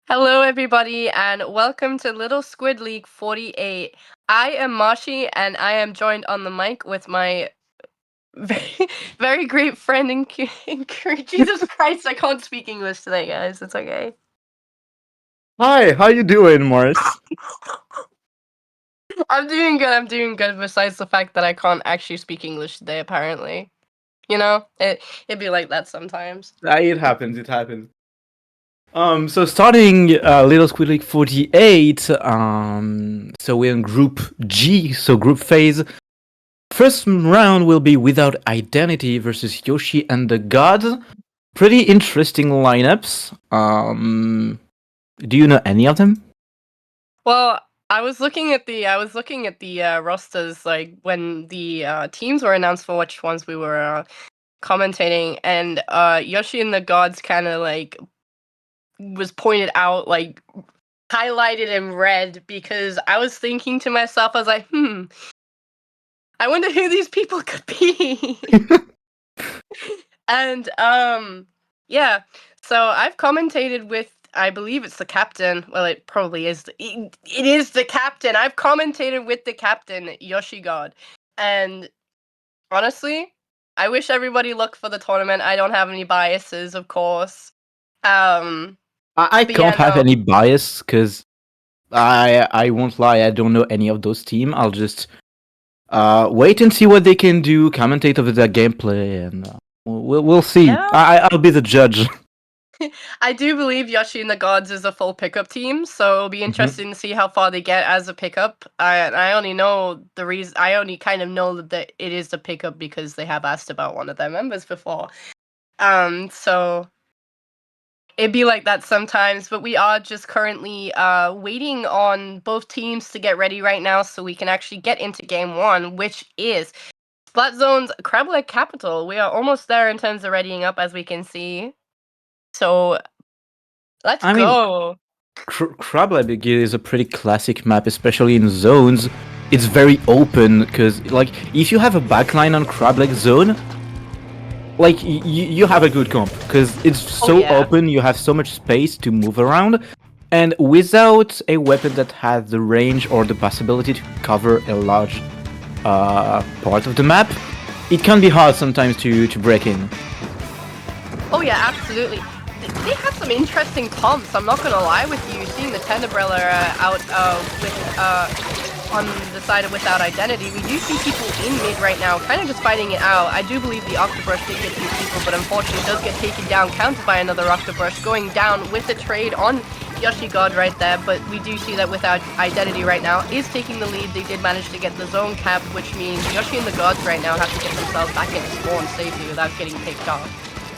Hello, everybody, and welcome to Little Squid League 48. I am Mashi, and I am joined on the mic with my very, very great friend and Jesus Christ, I can't speak English today, guys. It's okay. Hi, how you doing, Morris? I'm doing good. I'm doing good. Besides the fact that I can't actually speak English today, apparently. It'd be like that sometimes. It happens. It happens. So starting Little Squid League 48. So we're in Group G, so group phase. First round will be Without Identity versus Yoshi and the Gods. Pretty interesting lineups. Do you know any of them? Well, I was looking at the rosters like when the teams were announced for which ones we were commentating, and Yoshi and the Gods kind of like was pointed out, like highlighted in red, because I was thinking to myself, I was like, I wonder who these people could be. And yeah, so I've commentated with, I believe it's the captain. Well, it probably is. It is the captain. I've commentated with the captain, Yoshi God, and honestly, I wish everybody luck for the tournament. I don't have any biases, of course. Um, I but yeah, can't have no. any bias because I won't lie. I don't know any of those teams. I'll just wait and see what they can do. Commentate over their gameplay, and we'll see. Yeah, I'll be the judge. I do believe Yoshi and the Gods is a full pickup team, so it'll be Mhm. interesting to see how far they get as a pickup. I only know the reason. I only kind of know that it is the pickup because they have asked about one of their members before. So it'd be like that sometimes, but we are just currently waiting on both teams to get ready right now so we can actually get into game one, which is Splat Zone's Crab Leg Capital. We are almost there in terms of readying up, as we can see. So let's I mean, go. Crab Lab is a pretty classic map, especially in zones. It's very open because, like, if you have a backline on Crab Leg Zone, like you have a good comp because it's Oh so yeah. open. You have so much space to move around, and without a weapon that has the range or the possibility to cover a large part of the map, it can be hard sometimes to break in. Oh yeah, absolutely. They have some interesting comps. I'm not gonna lie with you. Seeing the Tenebrella out with on the side of Without Identity, we do see people in mid right now, kind of just fighting it out. I do believe the Octobrush did get two people, but unfortunately does get taken down, countered by another Octobrush, going down with the trade on Yoshi God right there. But we do see that Without Identity right now is taking the lead. They did manage to get the zone cap, which means Yoshi and the Gods right now have to get themselves back into spawn safely without getting picked off.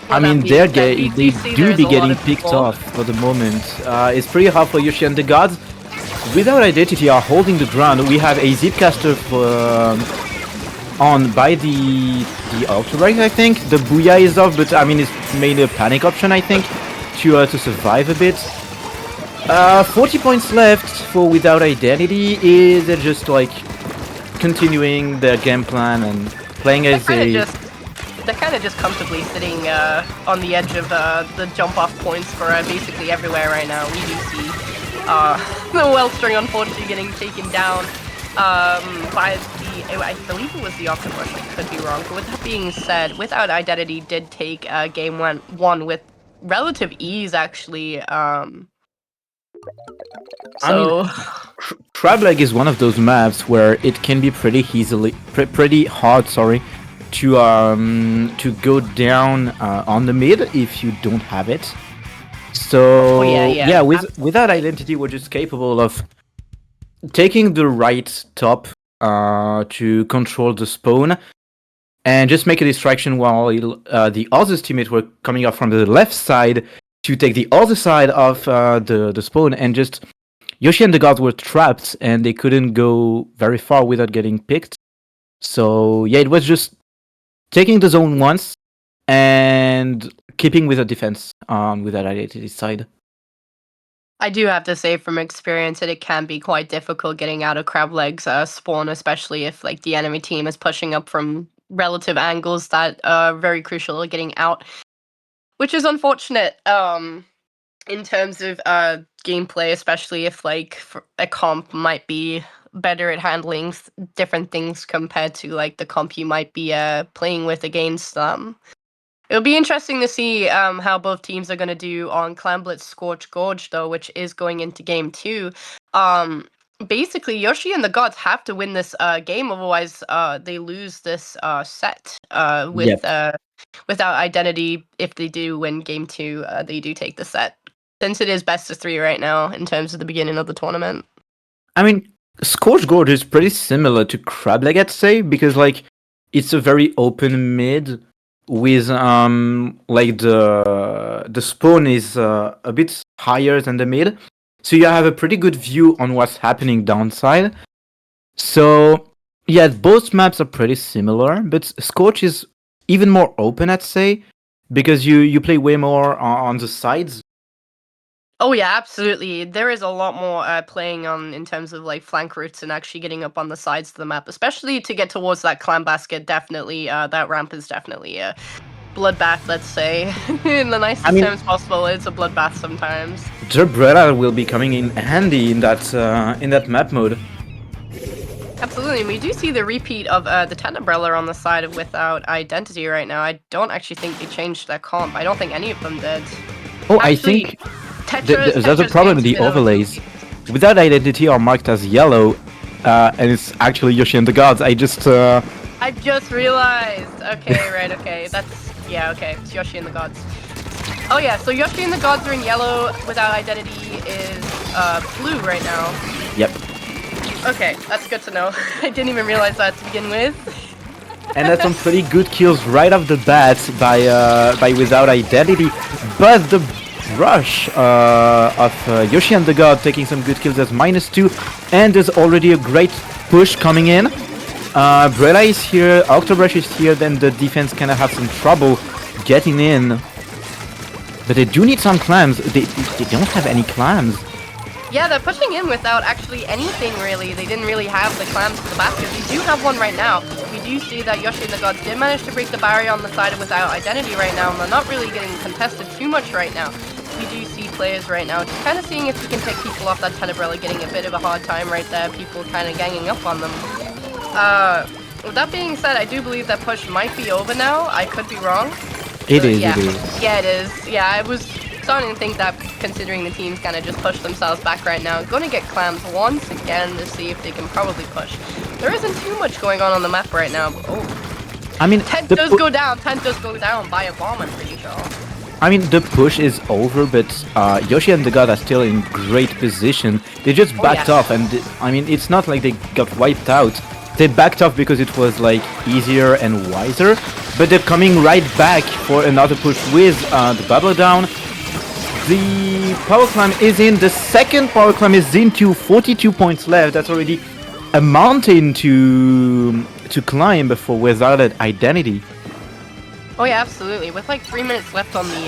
I Well, that mean, being said, we they do see do there's be a lot getting of picked people. off for the moment. It's pretty hard for Yoshi and the Gods. Without Identity are holding the ground. We have a Zipcaster on by the Ultra, I think. The Booyah is off, but I mean, it's mainly a panic option, I think, to survive a bit. 40 points left for Without Identity. Is they're just like continuing their game plan and playing They're as kind of a just they're kind of just comfortably sitting on the edge of the jump off points for basically everywhere right now. We do see the Wellstring unfortunately getting taken down by I believe it was the Octopus. I could be wrong. But with that being said, Without Identity did take game one with relative ease actually. I mean, So Crab Leg is one of those maps where it can be pretty hard, to go down on the mid if you don't have it. oh So yeah, yeah, without absolutely. identity, we're just capable of taking the right top to control the spawn and just make a distraction while the other teammates were coming up from the left side to take the other side of the spawn, and just Yoshi and the gods were trapped and they couldn't go very far without getting picked. So yeah, it was just taking the zone once and keeping with the defense with that identity side. I do have to say from experience that it can be quite difficult getting out of crab legs spawn, especially if like the enemy team is pushing up from relative angles that are very crucial to getting out, which is unfortunate. in terms of gameplay, especially if like a comp might be better at handling different things compared to like the comp you might be playing with against them. It'll be interesting to see how both teams are going to do on Clan Blitz Scorch Gorge, though, which is going into game 2. Basically, Yoshi and the Gods have to win this game, otherwise they lose this set Yep. without identity. If they do win game 2, they do take the set, since it is best of 3 right now in terms of the beginning of the tournament. I mean, Scorch Gorge is pretty similar to Crab Leg, I'd say, because like it's a very open mid with like the spawn is a bit higher than the mid, so you have a pretty good view on what's happening downside. So yeah, both maps are pretty similar, but Scorch is even more open, I'd say, because you play way more on the sides. Oh yeah, absolutely. There is a lot more playing on in terms of like flank routes and actually getting up on the sides of the map, especially to get towards that clam basket. Definitely, that ramp is definitely a bloodbath. Let's say, in the nicest terms possible. It's a bloodbath sometimes. Gerbrella will be coming in handy in that map mode. Absolutely, and we do see the repeat of the Tenebrella on the side of Without Identity right now. I don't actually think they changed that comp. I don't think any of them did. Oh, Actually, I think there's a problem with the overlays. Without Identity are marked as yellow, and it's actually Yoshi and the Gods. I just realized. Okay, right, okay. Yeah, okay. It's Yoshi and the Gods. Oh yeah, so Yoshi and the Gods are in yellow. Without Identity is blue right now. Yep. Okay, that's good to know. I didn't even realize that to begin with. And that's some pretty good kills right off the bat by Without Identity, but the rush of Yoshi and the God taking some good kills as -2, and there's already a great push coming in. Brella is here, Octobrush is here, then the defense kind of have some trouble getting in. But they do need some clams. They don't have any clams. Yeah, they're pushing in without actually anything, really. They didn't really have the clams for the basket. We do have one right now. We do see that Yoshi and the Gods did manage to break the barrier on the side of Without Identity right now, and they're not really getting contested too much right now. We do see players right now just kind of seeing if we can pick people off that Tenebrella, getting a bit of a hard time right there, people kind of ganging up on them. With that being said, I do believe that push might be over now. I could be wrong. It is. Yeah, it is. Yeah, I was starting to think that, considering the teams kind of just push themselves back right now. Gonna get clams once again to see if they can probably push. There isn't too much going on the map right now. But, oh, I mean, Tent does go down. Tent does go down by a bomb, I'm pretty sure. I mean, the push is over, but Yoshi and the God are still in great position. They just backed off, and I mean, it's not like they got wiped out. They backed off because it was like easier and wiser, but they're coming right back for another push with the bubble down. The power climb is in. The second power climb is into 42 points left. That's already a mountain to climb for Without Identity. Oh yeah, absolutely. With like 3 minutes left on the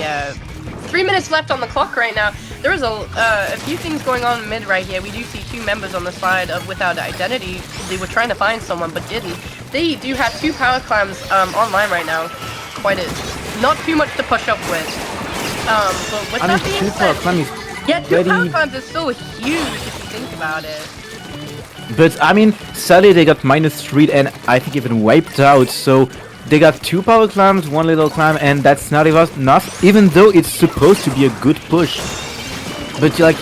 3 minutes left on the clock right now. There is a few things going on mid right here. We do see 2 members on the side of Without Identity. They were trying to find someone but didn't. They do have 2 power climbs online right now. Not too much to push up with. But with that being said, 2 power climbs is still huge if you think about it. But I mean, sadly they got -3 and I think even wiped out. So they got 2 power climbs, 1 little climb, and that's not enough. Even though it's supposed to be a good push. But like,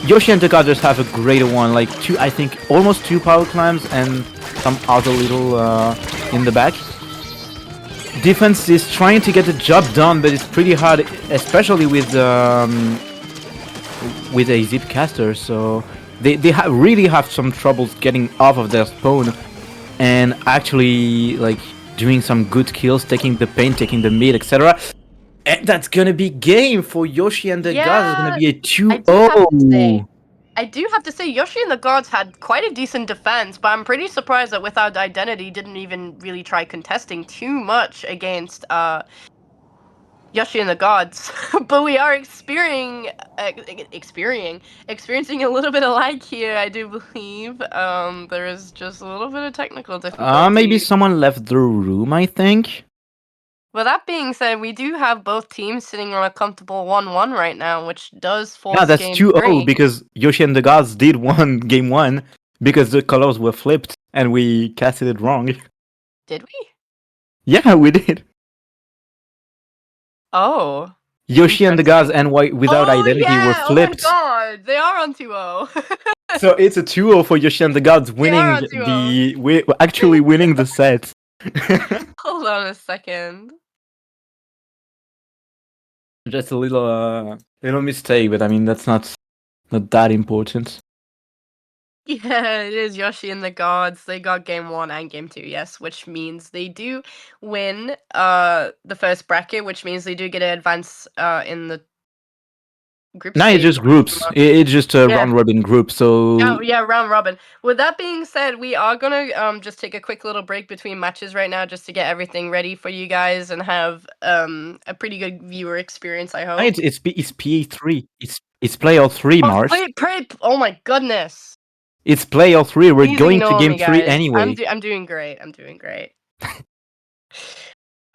Yoshi and the God just have a greater one. Like I think almost 2 power climbs and some other little in the back. Defense is trying to get the job done, but it's pretty hard, especially with a zip caster. So they really have some troubles getting off of their spawn and actually like doing some good kills, taking the paint, taking the mid, etc. And that's gonna be game for Yoshi and the Gods. It's gonna be a 2-0. I do have to say, Yoshi and the Gods had quite a decent defense, but I'm pretty surprised that Without Identity didn't even really try contesting too much against Yoshi and the Gods. But we are experiencing a little bit of lag here, I do believe. There is just a little bit of technical difficulty. Maybe someone left the room, I think. Well, that being said, we do have both teams sitting on a comfortable 1-1 right now, which does Yeah, force that's game 2-0 3. because Yoshi and the Gods did won game 1 because the colors were flipped and we casted it wrong. Did we? Yeah, we did. Oh, Yoshi and the Gods interesting. and White Without Oh, Identity were yeah! Oh my flipped. god! They are on 2-0. So it's a 2-0 for Yoshi and the Gods They are winning on 2-0. actually winning the set. Hold on a second. Just a little mistake, but I mean that's not that important. Yeah, it is Yoshi and the Gods. They got game 1 and game 2, yes, which means they do win the first bracket, which means they do get an advance in the group Now it's stage. just groups. It's just a Yeah. round robin group. So Oh, yeah, round robin. With that being said, we are gonna just take a quick little break between matches right now just to get everything ready for you guys and have a pretty good viewer experience, I hope. it's PA3. It's player 3, Oh, Mars. pray, oh my goodness. It's player 3. We're Please going to ignore game me, 3 guys. anyway. I'm doing great. I'm doing great.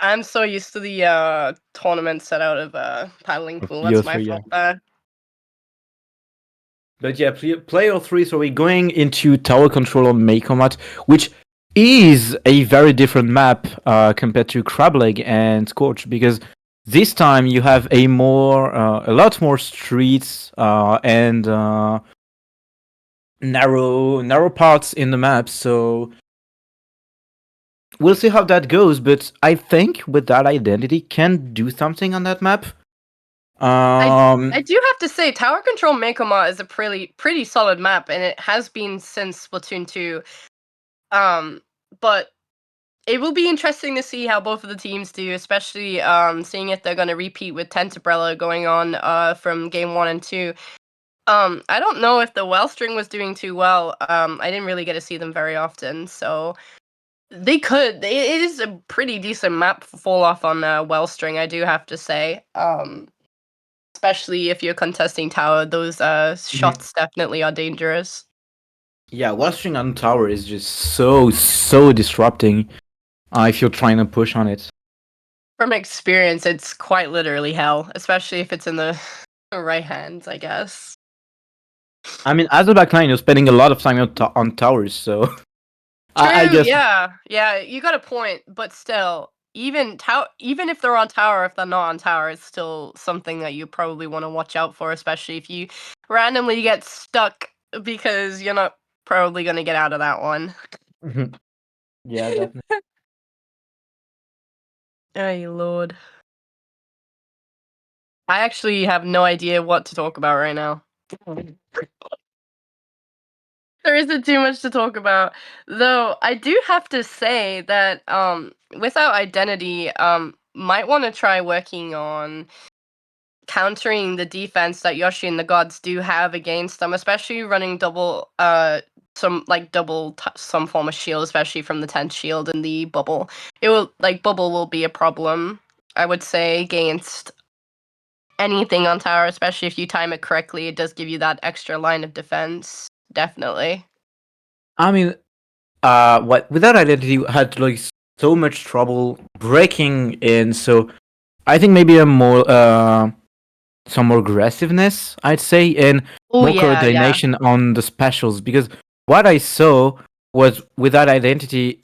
I'm so used to the tournament set out of paddling Of pool. That's my PO3, yeah. fault there. But yeah, player 3. So we're going into Tower Control on Makeomat, which is a very different map compared to Crableg and Scorch, because this time you have a lot more streets and narrow parts in the map. So we'll see how that goes. But I think with that identity can do something on that map. I do have to say, Tower Control Mekoma is a pretty solid map, and it has been since Splatoon 2. But it will be interesting to see how both of the teams do, especially seeing if they're going to repeat with Tentabrella going on from game 1 and 2. I don't know if the Wellstring was doing too well. I didn't really get to see them very often, so they could. It is a pretty decent map for fall off on Wellstring, I do have to say. Especially if you're contesting tower, those shots definitely are dangerous. Yeah, watching on tower is just so disrupting if you're trying to push on it. From experience, it's quite literally hell, especially if it's in the right hands, I guess. I mean, as a backline, you're spending a lot of time on towers, so I True, guess. yeah, you got a point, but still, even if they're on tower, if they're not on tower, it's still something that you probably want to watch out for, especially if you randomly get stuck because you're not probably gonna get out of that one. Yeah, definitely. Oh lord. I actually have no idea what to talk about right now. There isn't too much to talk about. Though I do have to say that without identity, might want to try working on countering the defense that Yoshi and the Gods do have against them, especially running some form of shield, especially from the 10th shield and the bubble. Bubble will be a problem, I would say, against anything on tower, especially if you time it correctly. It does give you that extra line of defense, definitely. I mean, without identity had like so much trouble breaking in, so I think maybe some more aggressiveness, I'd say, and Oh more yeah. coordination on the specials, because what I saw was without identity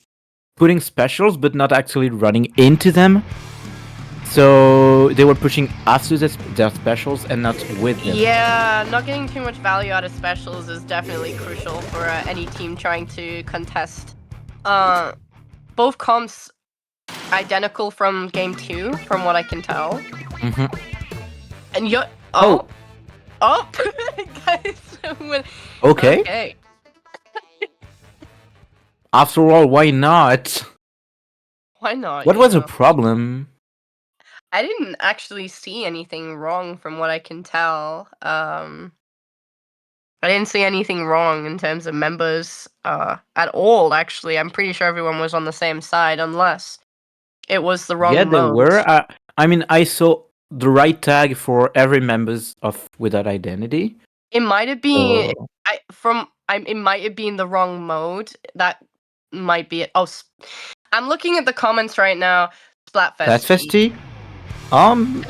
putting specials but not actually running into them. So they were pushing after their specials and not with them. Yeah, not getting too much value out of specials is definitely crucial for any team trying to contest. Both comps identical from game 2, from what I can tell. Mm-hmm. And you Oh, oh, guys, okay. okay. After all, why not? Why not? What was the problem? I didn't actually see anything wrong from what I can tell. I didn't see anything wrong in terms of members at all, actually. I'm pretty sure everyone was on the same side, unless it was the Yeah, wrong they mode. were. I mean, I saw the right tag for every members of Without Identity. It might have been So it might have been the wrong mode. That might be it. Oh, I'm looking at the comments right now. Splatfest tea. Festi? Um,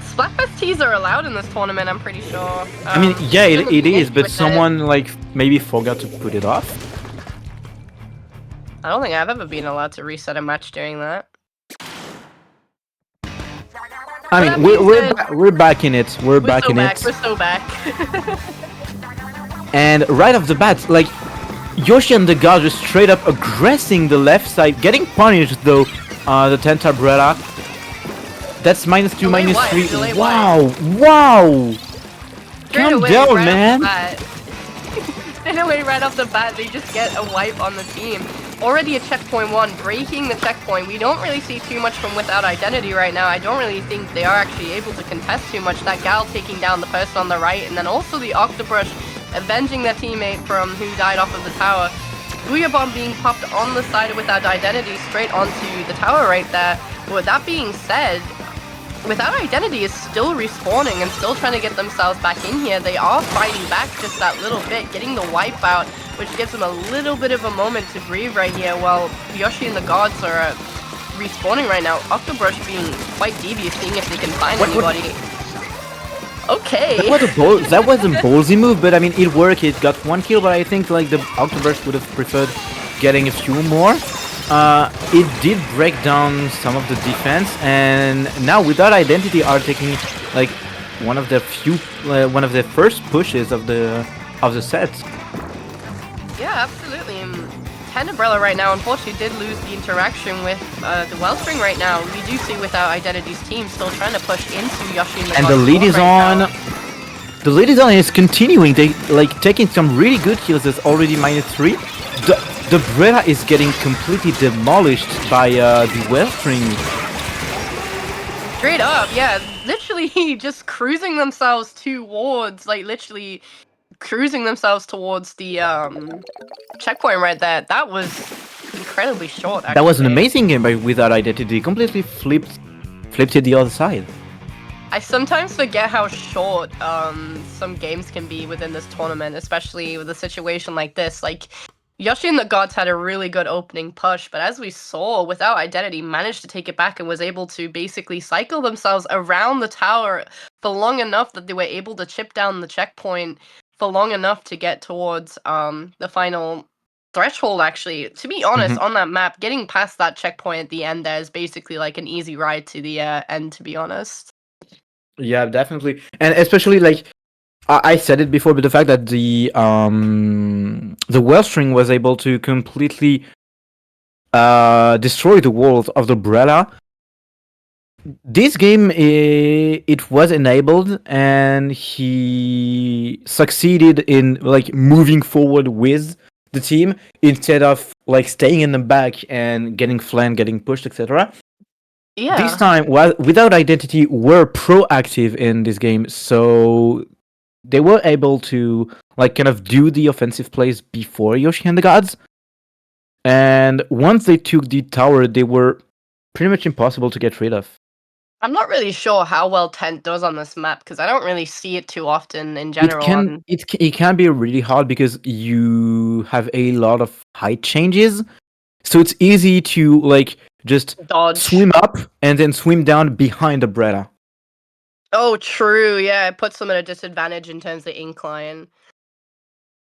Splatfest teas are allowed in this tournament, I'm pretty sure. I mean, yeah, Even it the is, issue but with it, someone like maybe forgot to put it off. I don't think I've ever been allowed to reset a match during that. I mean, that being said, we're back in it. We're back so in back. it. We're so back. And right off the bat, like Yoshi and the God just straight up aggressing the left side, getting punished though. The Tentarbrella. That's -2, Delay -3. delay Wow, wow. Straight Calm away, down, right man. Off the bat. Straight away, right off the bat, they just get a wipe on the team. Already a checkpoint 1, breaking the checkpoint. We don't really see too much from Without Identity right now. I don't really think they are actually able to contest too much. That gal taking down the person on the right, and then also the Octobrush avenging their teammate from who died off of the tower. Booyah Bomb being popped on the side of Without Identity straight onto the tower right there. But with that being said, Without Identity is still respawning and still trying to get themselves back in here. They are fighting back just that little bit, getting the wipe out, which gives them a little bit of a moment to breathe right here while Yoshi and the gods are respawning right now. Octobrush being quite devious, seeing if they can find anybody. Okay. That was a ballsy move, but I mean, it worked. It got 1 kill, but I think like the Octobrush would have preferred getting a few more. It did break down some of the defense, and now Without Identity are taking like one of the first pushes of the set. Yeah, absolutely. Tenderbrella right now, unfortunately, did lose the interaction with the Wellspring right now. We do see Without Identity's team still trying to push into Yoshi and the lead is on. Now. The lead is on. It's continuing. They like taking some really good kills. It's already -3. The Brella is getting completely demolished by the Wellspring. Straight up, yeah. Literally just cruising themselves towards, like, literally cruising themselves towards the checkpoint right there. That was incredibly short, actually. That was an amazing game by Without Identity. Completely flipped it the other side. I sometimes forget how short some games can be within this tournament, especially with a situation like this. Like, Yoshi and the Gods had a really good opening push, but as we saw, Without Identity managed to take it back and was able to basically cycle themselves around the tower for long enough that they were able to chip down the checkpoint for long enough to get towards the final threshold. Actually, to be honest, on that map, getting past that checkpoint at the end there is basically like an easy ride to the end, to be honest. Yeah, definitely, and especially like I said it before, but the fact that the Wellstring was able to completely destroy the world of the Brella. This game, it was enabled, and he succeeded in like moving forward with the team instead of like staying in the back and getting flanked, getting pushed, etc. Yeah. This time, Without Identity were proactive in this game, so they were able to like kind of do the offensive plays before Yoshi and the Gods. And once they took the tower, they were pretty much impossible to get rid of. I'm not really sure how well Tent does on this map because I don't really see it too often in general. It can be really hard because you have a lot of height changes, so it's easy to like just Dodge. swim up and then swim down behind the Brella. Oh, true. Yeah, it puts them at a disadvantage in terms of incline.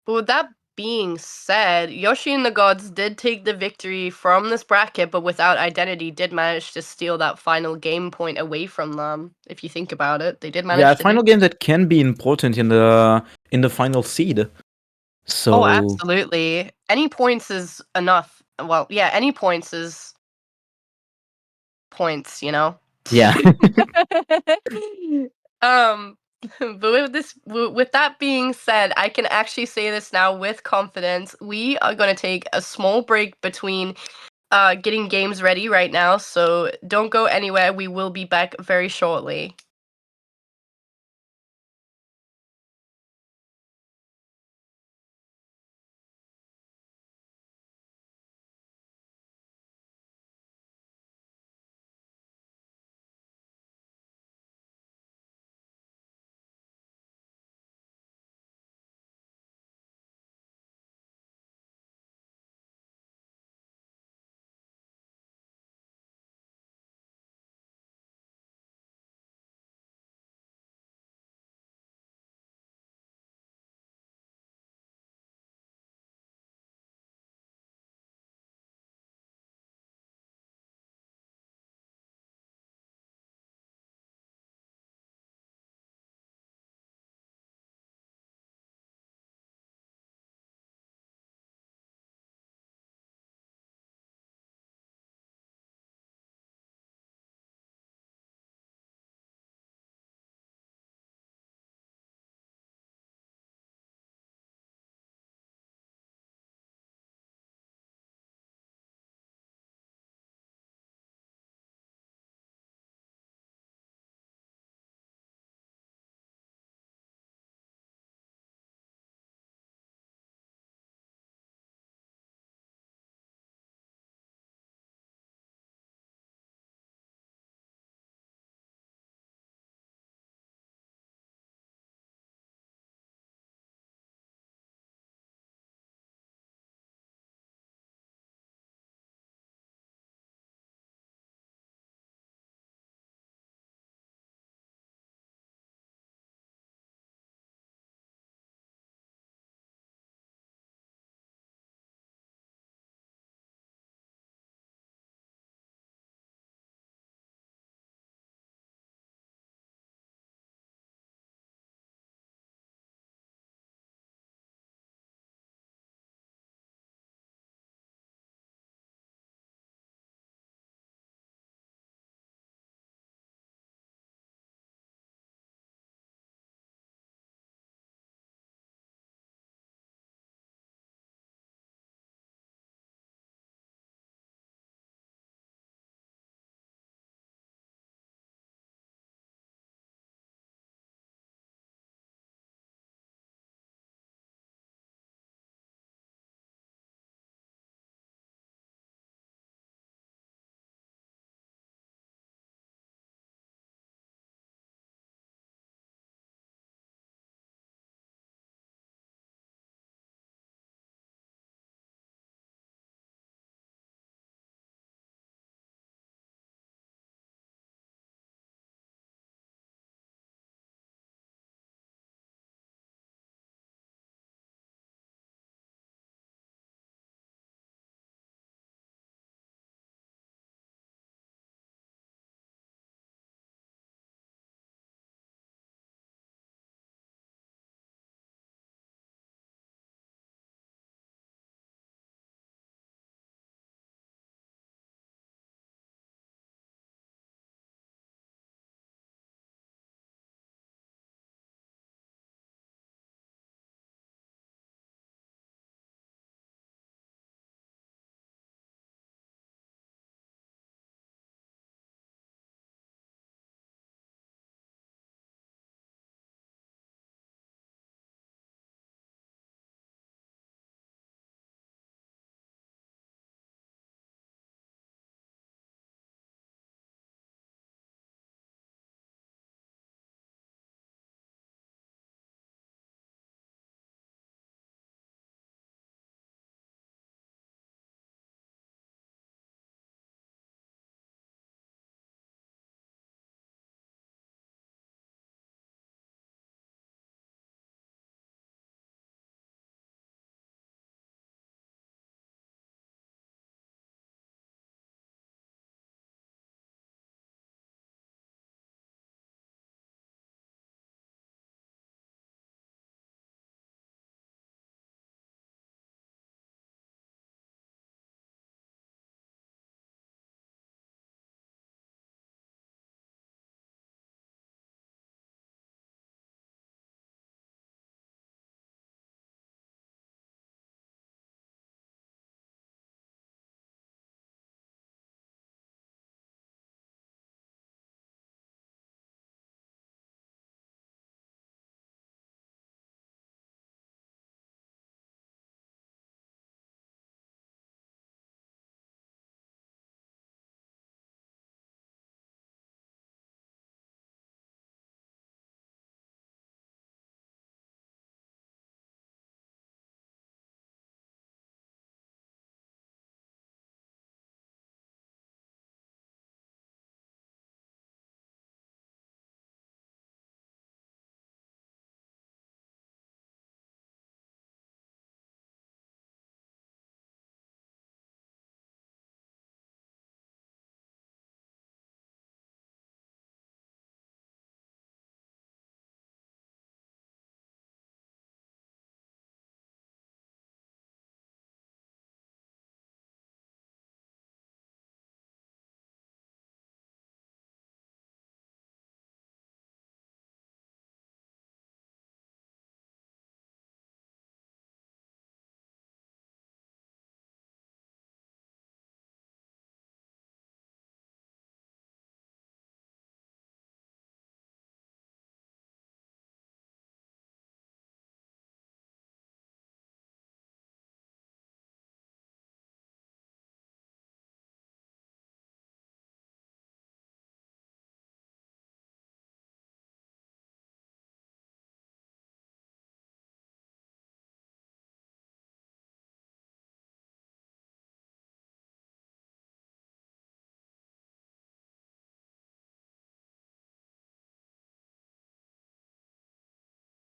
But with that being said, Yoshi and the Gods did take the victory from this bracket, but Without Identity did manage to steal that final game point away from them. If you think about it, they did manage Yeah, a to final game that can be important in the final seed. So Oh, absolutely. Any points is enough. Well, yeah, any points is points, you know? yeah. um, but with that being said, I can actually say this now with confidence. We are going to take a small break between getting games ready right now, so don't go anywhere. We will be back very shortly.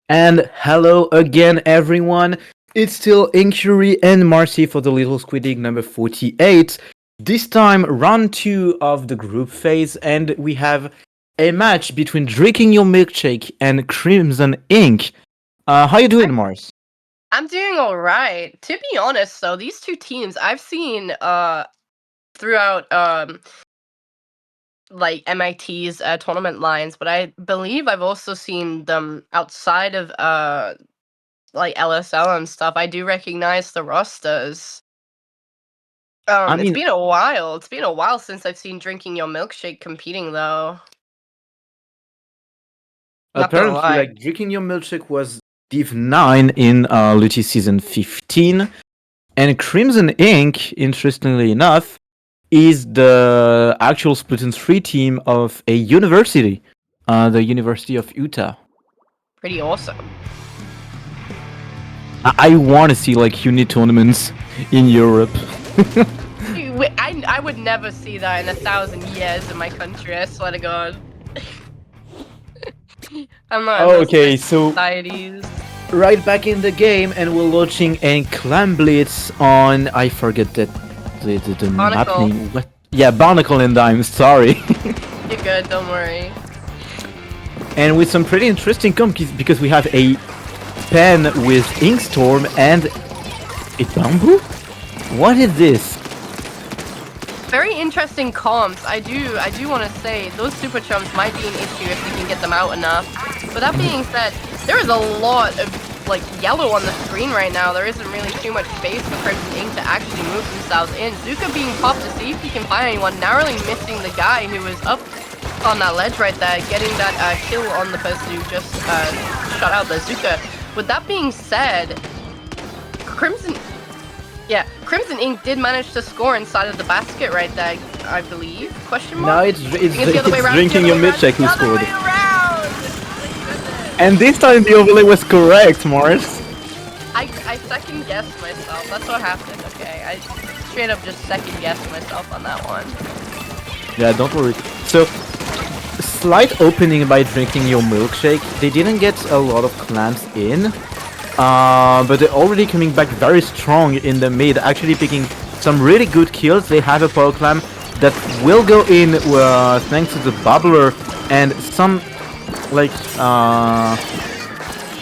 And hello again, everyone. It's still Inquiry and Marcy for the Little Squid League number 48. This time, round 2 of the group phase, and we have a match between Drinking Your Milkshake and Crimson Ink. How you doing, Mars? I'm doing all right. To be honest, though, these two teams I've seen throughout like MIT's tournament lines, but I believe I've also seen them outside of like LSL and stuff. I do recognize the rosters. I It's mean, been a while. It's been a while since I've seen Drinking Your Milkshake competing, though. Not gonna apparently, lie. like, Drinking Your Milkshake was Div 9 in Luti Season 15, and Crimson Ink, interestingly enough, is the actual Splatoon 3 team of a university, the University of Utah. Pretty awesome. I want to see like uni tournaments in Europe. I would never see that in 1,000 years in my country. I swear to God. I'm not in those Okay, so societies. right back in the game, and we're launching a clan blitz on I forget that the map Barnacle. name. What? Yeah, Barnacle and Dime. Sorry. You're good, don't worry. And with some pretty interesting comps because we have a pen with Inkstorm and a bamboo. What is this? Very interesting comps. I do want to say those super chumps might be an issue if we can get them out enough. But that being said, there is a lot of like yellow on the screen right now. There isn't really too much space for Crimson Ink to actually move themselves in. Zuka being popped to see if he can find anyone, narrowly missing the guy who was up on that ledge right there, getting that kill on the person who just shot out the Zuka. With that being said, Crimson Ink did manage to score inside of the basket right there, I believe. Question mark? No, it's the other way around, Drinking Your Milkshake who scored. The other way around! And this time the overlay was correct, Mars. I second guessed myself. That's what happened, okay? I straight up just second guessed myself on that one. Yeah, don't worry. So, slight opening by Drinking Your Milkshake. They didn't get a lot of clans in, but they're already coming back very strong in the mid, actually picking some really good kills. They have a power clam that will go in thanks to the bubbler and some like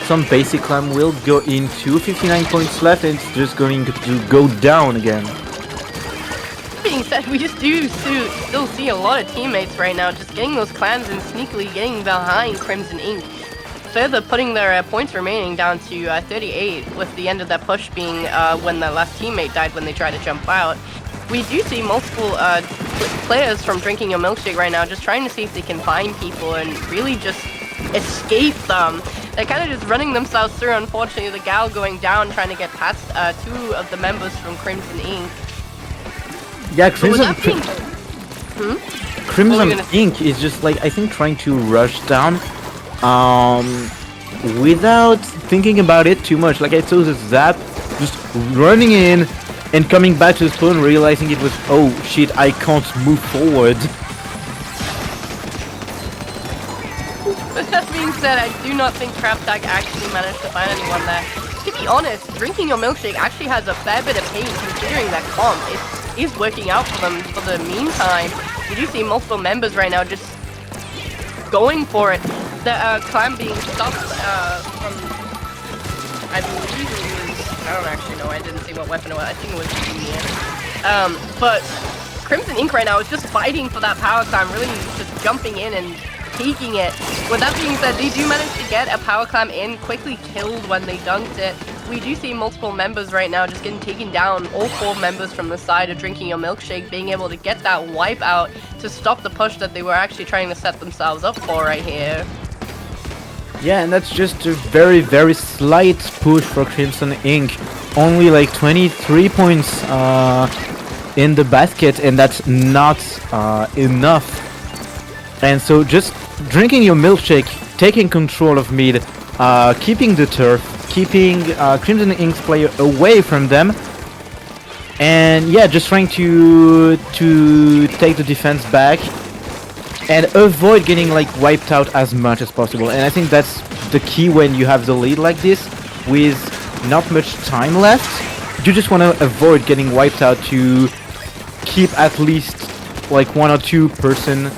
some basic clam will go into 59 points left, and it's just going to go down again. Being said, we just do still see a lot of teammates right now just getting those clans and sneakily getting behind Crimson Ink. Further putting their points remaining down to 38, with the end of that push being when the last teammate died when they tried to jump out. We do see multiple players from Drinking Your Milkshake right now just trying to see if they can find people and really just escape them. They're kind of just running themselves through. Unfortunately, the gal going down trying to get past two of the members from Crimson Ink. Yeah, Crimson Ink is just like, I think, trying to rush down without thinking about it too much. Like, I saw the zap just running in and coming back to the spawn, realizing it was, oh shit, I can't move forward. With that being said, I do not think Craptag actually managed to find anyone there. To be honest, Drinking Your Milkshake actually has a fair bit of pain considering that comp. It is working out for them for the meantime. We do see multiple members right now just going for it. The clan being stopped from, I believe it was, I don't actually know, I didn't see what weapon it was, I think it was Union. But Crimson Ink right now is just fighting for that power climb, really just jumping in and taking it. With that being said, they do manage to get a power climb in, quickly killed when they dunked it. We do see multiple members right now just getting taken down, all 4 members from the side of Drinking Your Milkshake being able to get that wipe out to stop the push that they were actually trying to set themselves up for right here. Yeah, and that's just a very, very slight push for Crimson Ink. Only like 23 points in the basket, and that's not enough. And so just Drinking Your Milkshake, taking control of mid, keeping the turf, keeping Crimson Ink's player away from them, and yeah, just trying to take the defense back and avoid getting like wiped out as much as possible. And I think that's the key when you have the lead like this, with not much time left. You just want to avoid getting wiped out to keep at least like 1 or 2 person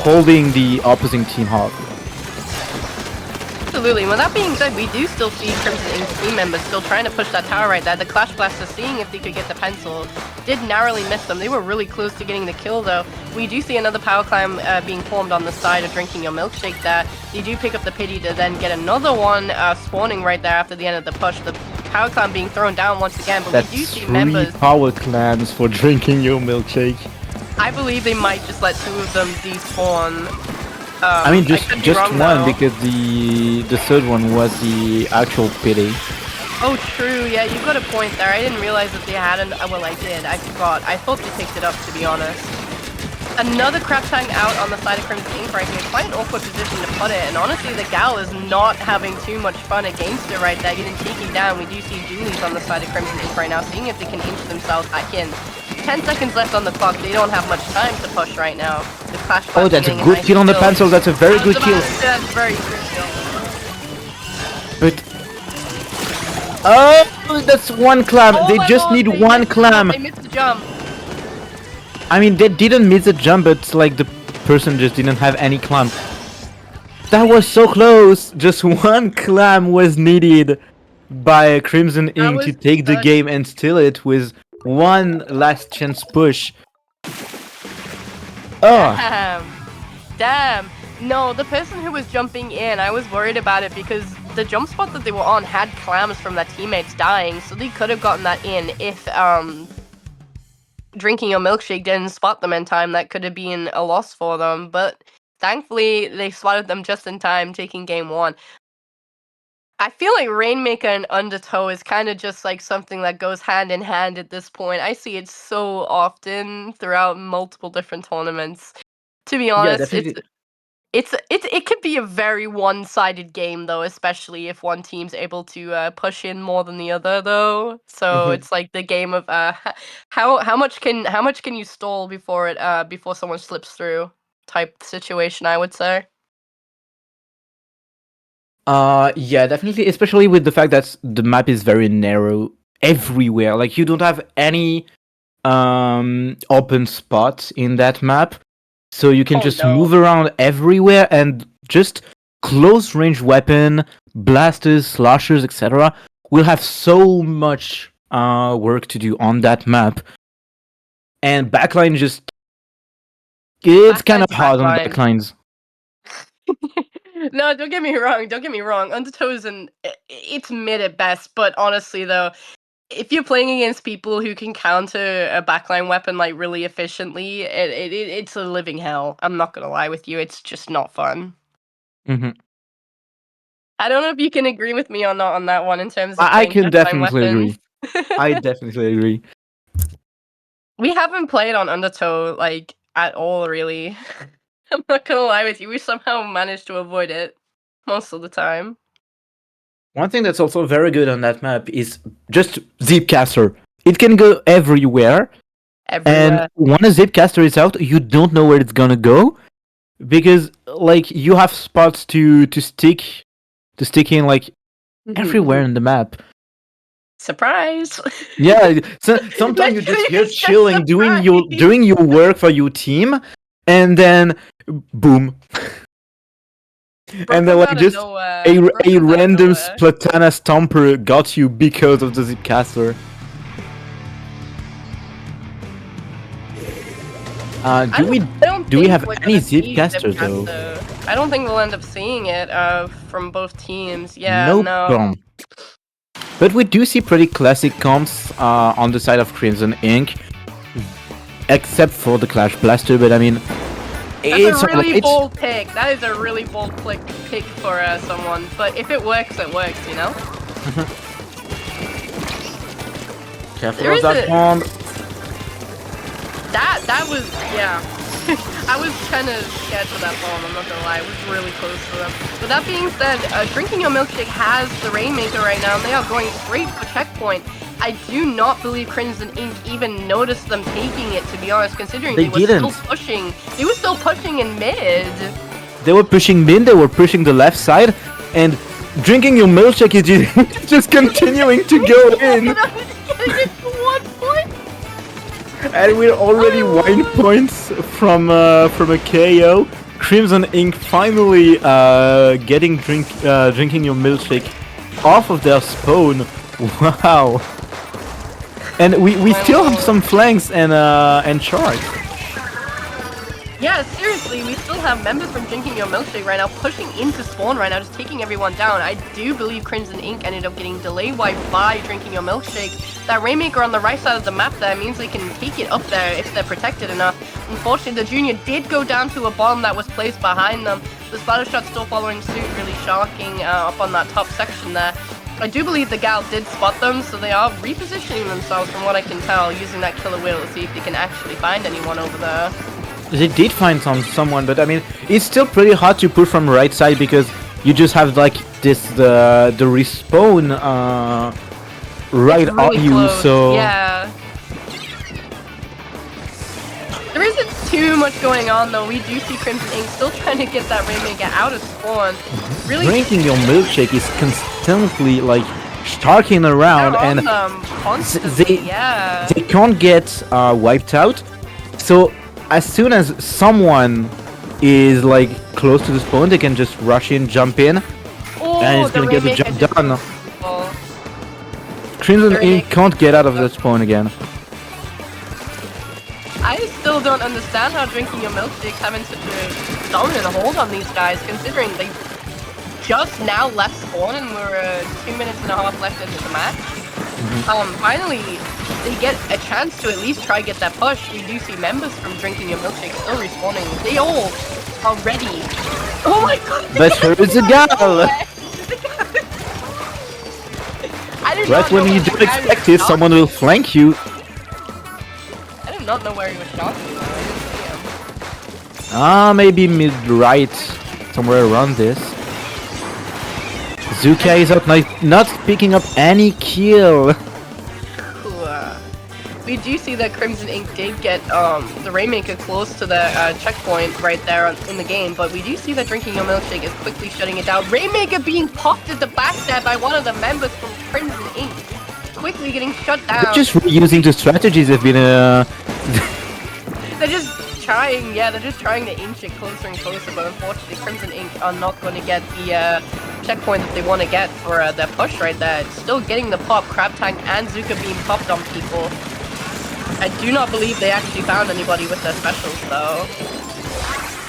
holding the opposing team off. Absolutely. With that being said, we do still see Crimson Ink team members still trying to push that tower right there. The Clash Blaster seeing if they could get the pencil. Did narrowly miss them. They were really close to getting the kill though. We do see another power climb being formed on the side of Drinking Your Milkshake there. They do pick up the pity to then get another one spawning right there after the end of the push. The power climb being thrown down once again, but That's we do see 3 members. power clams for Drinking Your Milkshake. I believe they might just let 2 of them despawn. I mean, just one though. because the third one was the actual pity. Oh, true. Yeah, you got a point there. I didn't realize that they had an. Well, I did. I forgot. I thought they picked it up, to be honest. Another crab tank out on the side of Crimson Ink right here. Quite an awkward position to put it. And honestly, the gal is not having too much fun against it right there, getting taken down. We do see Doolies on the side of Crimson Ink right now, seeing if they can inch themselves back in. 10 seconds left on the clock. They don't have much time to push right now. The Clash Oh, that's a good kill on the pencil. That's a very good kill. That's a very good kill. But oh, that's 1 clam. Oh they my just God, need they 1 missed the clam. jump. They missed the jump. I mean, they didn't miss the jump, but like the person just didn't have any clam. That was so close. Just 1 clam was needed by Crimson Ink to take the game and steal it with 1 last chance push. Oh. Damn. No, the person who was jumping in, I was worried about it because the jump spot that they were on had clams from their teammates dying, so they could have gotten that in if Drinking Your Milkshake didn't spot them in time. That could have been a loss for them, but thankfully they spotted them just in time, taking game 1. I feel like Rainmaker and Undertow is kind of just like something that goes hand in hand at this point. I see it so often throughout multiple different tournaments. To be honest, Yeah, definitely. it could be a very one-sided game though, especially if one team's able to push in more than the other though. So it's like the game of how much can you stall before before someone slips through type situation, I would say. Yeah, definitely, especially with the fact that the map is very narrow everywhere. Like you don't have any open spots in that map. So you can just move around everywhere and just close range weapon, blasters, slashers, etc. will have so much work to do on that map. And backline just it's kind of hard on backlines. No, don't get me wrong. Don't get me wrong. Undertow is it's mid at best, but honestly though, if you're playing against people who can counter a backline weapon like really efficiently, it's a living hell. I'm not gonna lie with you. It's just not fun. Mm-hmm. I don't know if you can agree with me or not on that one in terms of I playing can backline definitely weapons. agree. I definitely agree. We haven't played on Undertow like at all, really. I'm not gonna lie with you. We somehow managed to avoid it most of the time. One thing that's also very good on that map is just Zipcaster. It can go everywhere. And when a Zipcaster is out, you don't know where it's gonna go. Because like you have spots to stick in like everywhere in the map. Surprise! Yeah, so sometimes you're just here chilling, doing your work for your team, and then boom. And then like just a random Splatana Stomper got you because of the Zipcaster. Do we have any Zipcaster though? I don't think we'll end up seeing it from both teams. Yeah, no. No. But we do see pretty classic comps on the side of Crimson Ink, except for the Clash Blaster. But I mean, it's a really bold pick. That is a really bold pick for someone. But if it works, it works, you know? Careful of that bomb. That was, yeah. I was kind of scared for that bomb, I'm not gonna lie. It was really close to them. But that being said, Drinking Your Milkshake has the Rainmaker right now, and they are going straight for checkpoint. I do not believe Crimson Ink even noticed them taking it, to be honest, considering they were still pushing. They were still pushing in mid. They were pushing mid, they were pushing the left side, and drinking your milkshake is just continuing to go in. Getting it to 1 point. And we're already 1 points from a KO. Crimson Ink finally getting drinking your milkshake off of their spawn. Wow. And we still have some flanks and charts. Yeah, seriously, we still have members from Drinking Your Milkshake right now pushing into spawn right now, just taking everyone down. I do believe Crimson Ink ended up getting delay wiped by Drinking Your Milkshake. That Rainmaker on the right side of the map there means they can take it up there if they're protected enough. Unfortunately, the Junior did go down to a bomb that was placed behind them. The splatter shot still following suit, really shocking up on that top section there. I do believe the gal did spot them, so they are repositioning themselves from what I can tell, using that killer wheel to see if they can actually find anyone over there. They did find someone, but I mean, it's still pretty hard to push from right side because you just have like the respawn right really on you. Close. So yeah, there isn't too much going on though. We do see Crimson Ink still trying to get that Rainmaker out of spawn. Really, drinking your milkshake is constantly like stalking around, and they can't get wiped out. So as soon as someone is like close to the spawn, they can just rush in, jump in, and it's gonna get the job done. Crimson Ink can't get out of the spawn again. I still don't understand how Drinking Your Milkshake's having such a dominant hold on these guys, considering they just now left spawn and we're 2 minutes and a half left into the match. Finally, they get a chance to at least try get that push. We do see members from Drinking Your Milkshake still respawning. They all are ready. Oh my god! But where is the gal? Right when you don't expect it, someone will flank you. I did not know where he was shocking though. I didn't see him. Maybe mid-right, somewhere around this. Zuka is out, not picking up any kill. We do see that Crimson Ink did get the Rainmaker close to the checkpoint right there in the game, but we do see that Drinking Your Milkshake is quickly shutting it down. Rainmaker being popped at the backstab by one of the members from Crimson Ink, quickly getting shut down. They're just reusing the strategies they've been They're just trying, yeah, they're just trying to inch it closer and closer, but unfortunately Crimson Ink are not going to get the checkpoint that they want to get for their push right there. It's still getting the pop. Crab Tank and Zuka being popped on people. I do not believe they actually found anybody with their specials though.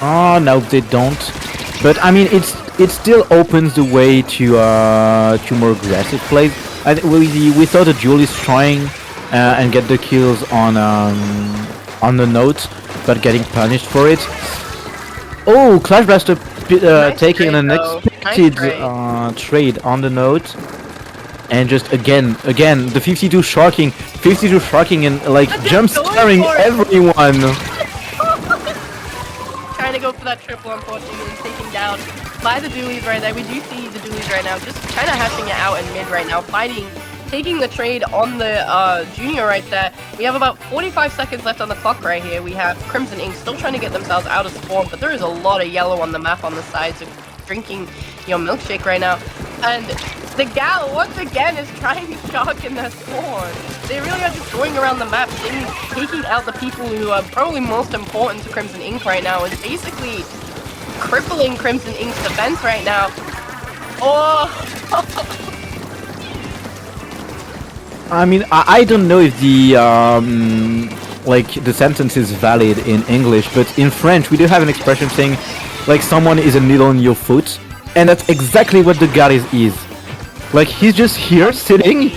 Oh no, they don't. But I mean, it still opens the way to more aggressive plays. We thought that Julie's trying and get the kills on the note, but getting punished for it. Oh, Clash Blaster Nice taking trade, an though. unexpected Nice trade on the note. And just again, the 52 sharking and like just jump going scaring for it. everyone. Trying to go for that triple, unfortunately, and taken down by the dualies right there. We do see the dualies right now, just kind of hashing it out in mid right now, fighting, taking the trade on the Junior right there. We have about 45 seconds left on the clock right here. We have Crimson Ink still trying to get themselves out of spawn, but there is a lot of yellow on the map on the sides of Drinking Your Milkshake right now. And the gal, once again, is trying to shock in their spawn. They really are just going around the map, taking out the people who are probably most important to Crimson Ink right now, and basically crippling Crimson Ink's defense right now. Oh! I mean, I don't know if the like the sentence is valid in English, but in French we do have an expression saying like someone is a needle in your foot, and that's exactly what the guy is. Like he's just here sitting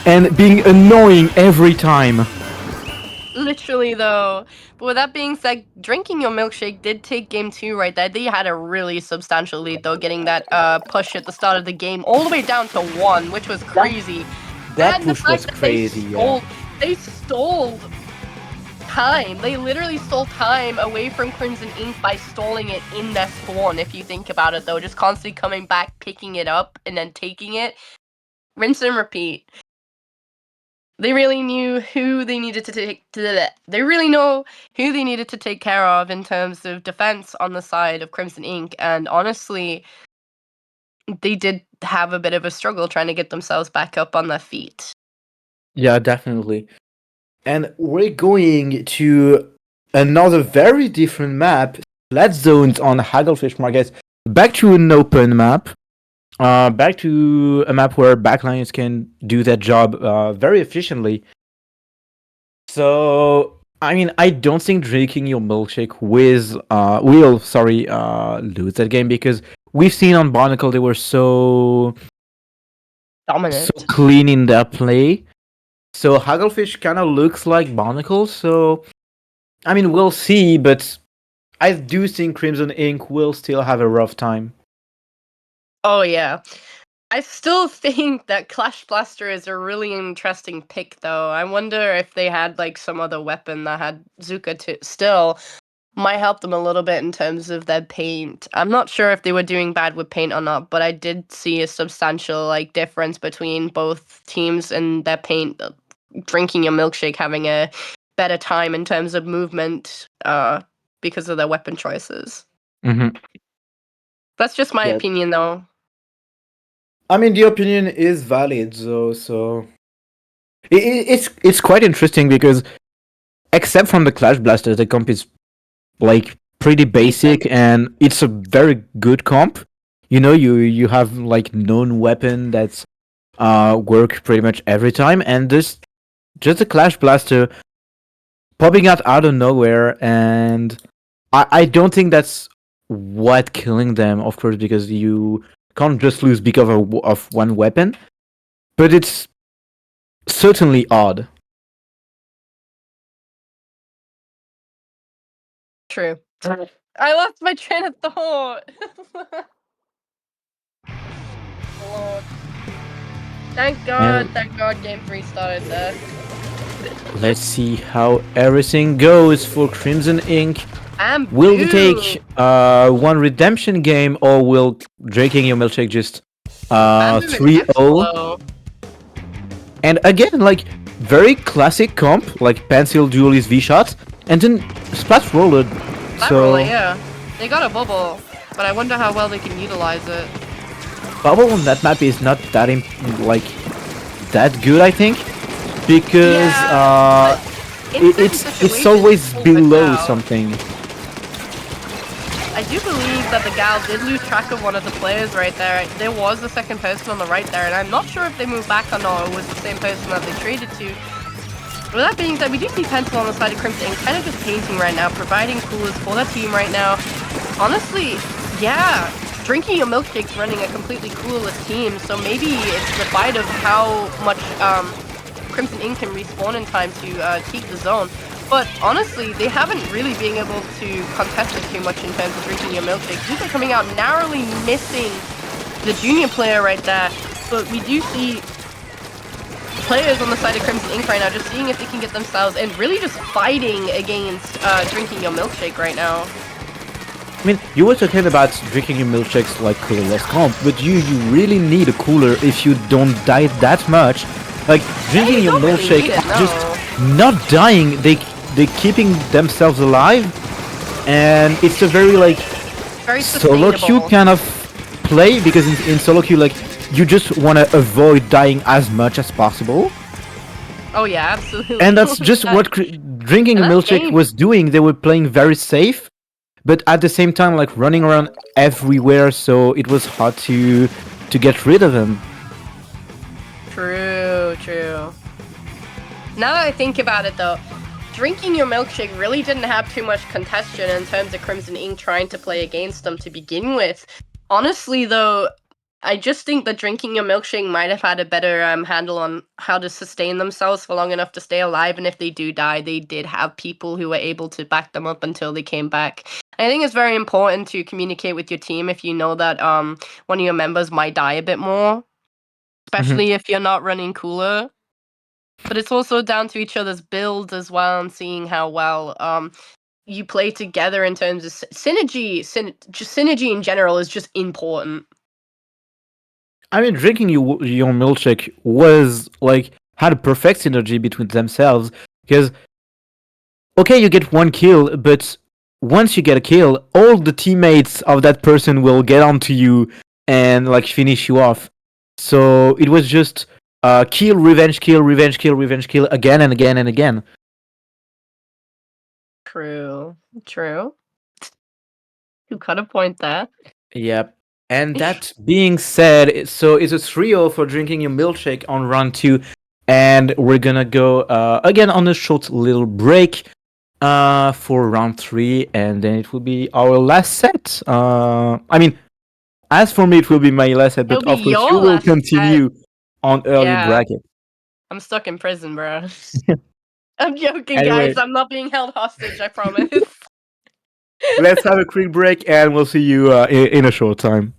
and being annoying every time. Literally though. But with that being said, Drinking Your Milkshake did take game 2 right there. They had a really substantial lead though, getting that push at the start of the game all the way down to 1, which was crazy. That and the push fact was that crazy. They stole time. They literally stole time away from Crimson Ink by stalling it in their spawn, if you think about it though. Just constantly coming back, picking it up, and then taking it. Rinse and repeat. They really knew who they needed to take. They really know who they needed to take care of in terms of defense on the side of Crimson Ink, and honestly, they did have a bit of a struggle trying to get themselves back up on their feet. Yeah, definitely. And we're going to another very different map, Flat Zones on Hagglefish Market. Back to an open map. Back to a map where backlines can do that job very efficiently. So, I mean, I don't think drinking your milkshake will lose that game, because we've seen on Barnacle they were so Dominant. clean in their play. So Hagglefish kind of looks like Barnacle. So, I mean, we'll see, but I do think Crimson Ink will still have a rough time. Oh yeah. I still think that Clash Blaster is a really interesting pick, though. I wonder if they had like some other weapon that had Zuka still might help them a little bit in terms of their paint. I'm not sure if they were doing bad with paint or not, but I did see a substantial like difference between both teams and their paint. Drinking your milkshake having a better time in terms of movement, because of their weapon choices. Mm-hmm. That's just my opinion, though. I mean, the opinion is valid, though. So it's quite interesting because, except from the Clash Blaster, the comp is like pretty basic, and it's a very good comp. You know, you have like known weapon that's work pretty much every time, and this just a Clash Blaster popping out of nowhere, and I don't think that's what killing them, of course, because you can't just lose because of one weapon, but it's certainly odd. True. I lost my train of thought. Lord. Thank God game 3 started there. Let's see how everything goes for Crimson Ink. And will they take one redemption game, or will drinking your milkshake just 3-0? And again, like, very classic comp, like pencil duelist V-shot, and then splat roller. Roller, yeah. They got a bubble, but I wonder how well they can utilize it. Bubble on that map is not that that good, I think, because it's always below something. I do believe that the gal did lose track of one of the players right there. There was a second person on the right there, and I'm not sure if they moved back or not, or it was the same person that they traded to. With that being said, we do see Pencil on the side of Crimson Ink kind of just painting right now, providing coolers for that team right now. Honestly, yeah, drinking your milkshake's running a completely clueless team, so maybe it's the fight of how much Crimson Ink can respawn in time to keep the zone. But honestly, they haven't really been able to contest it too much in terms of drinking your milkshake. Zuka coming out narrowly missing the junior player right there, but we do see players on the side of Crimson Ink right now just seeing if they can get themselves and really just fighting against drinking your milkshake right now. I mean, you were talking about drinking your milkshakes like colorless comp, but you really need a cooler if you don't die that much. Like, drinking your milkshake, just not dying, they keeping themselves alive, and it's a very solo queue kind of play, because in solo queue, like, you just want to avoid dying as much as possible. Oh yeah, absolutely. And that's just what drinking a milkshake was doing. They were playing very safe, but at the same time, like, running around everywhere, so it was hard to get rid of them. True. Now that I think about it, though, drinking your milkshake really didn't have too much contention in terms of Crimson Ink trying to play against them to begin with. Honestly, though, I just think that drinking your milkshake might have had a better handle on how to sustain themselves for long enough to stay alive, and if they do die, they did have people who were able to back them up until they came back. I think it's very important to communicate with your team if you know that one of your members might die a bit more, especially if you're not running cooler. But it's also down to each other's builds as well, and seeing how well you play together in terms of synergy. Just synergy in general is just important. I mean, drinking your milkshake was like had a perfect synergy between themselves. Because okay, you get one kill, but once you get a kill, all the teammates of that person will get onto you and like finish you off. So it was just kill, revenge, kill, revenge, kill, revenge, kill again and again and again. True. True. You got a point there. Yep. And that being said, so it's a 3-0 for drinking your milkshake on round 2. And we're gonna go again on a short little break for round 3, and then it will be our last set. I mean, as for me, it will be my last set, It'll but be of course, your you will last set. continue on early Yeah. bracket. I'm stuck in prison, bro. I'm joking, Anyway, guys. I'm not being held hostage, I promise. let's have a quick break, and we'll see you in a short time.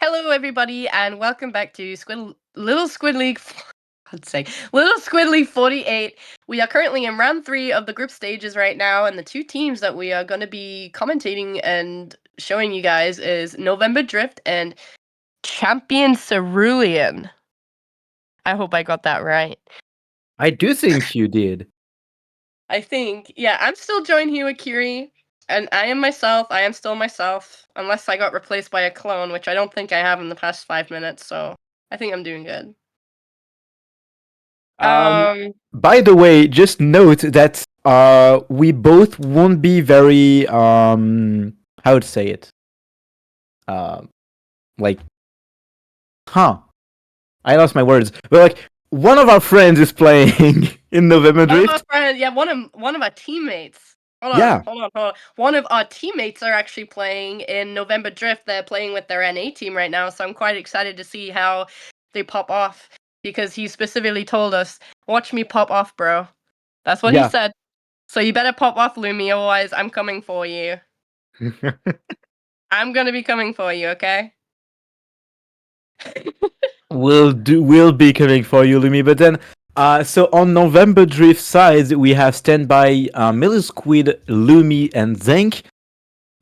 Hello, everybody, and welcome back to Little Squid League. God's sake, Little Squid League 48. We are currently in round 3 of the group stages right now, and the two teams that we are going to be commentating and showing you guys is November Drift and Champion Cerulean. I hope I got that right. I do think you did. I think, yeah, I'm still joined here with Kiri, and I am myself. I am still myself, unless I got replaced by a clone, which I don't think I have in the past 5 minutes, so I think I'm doing good. By the way, just note that we both won't be very how to say it. Like, I lost my words. But like, one of our friends is playing in November One of Drift. our friends, yeah, one of our teammates. Hold Yeah. on. One of our teammates are actually playing in November Drift. They're playing with their NA team right now, so I'm quite excited to see how they pop off. Because he specifically told us, "Watch me pop off, bro." That's what he Yeah. said. So you better pop off, Lumi, otherwise I'm coming for you. I'm gonna be coming for you, okay? We'll be coming for you, Lumi. But then, so on November Drift side, we have standby Millie Squid, Lumi, and Zenk.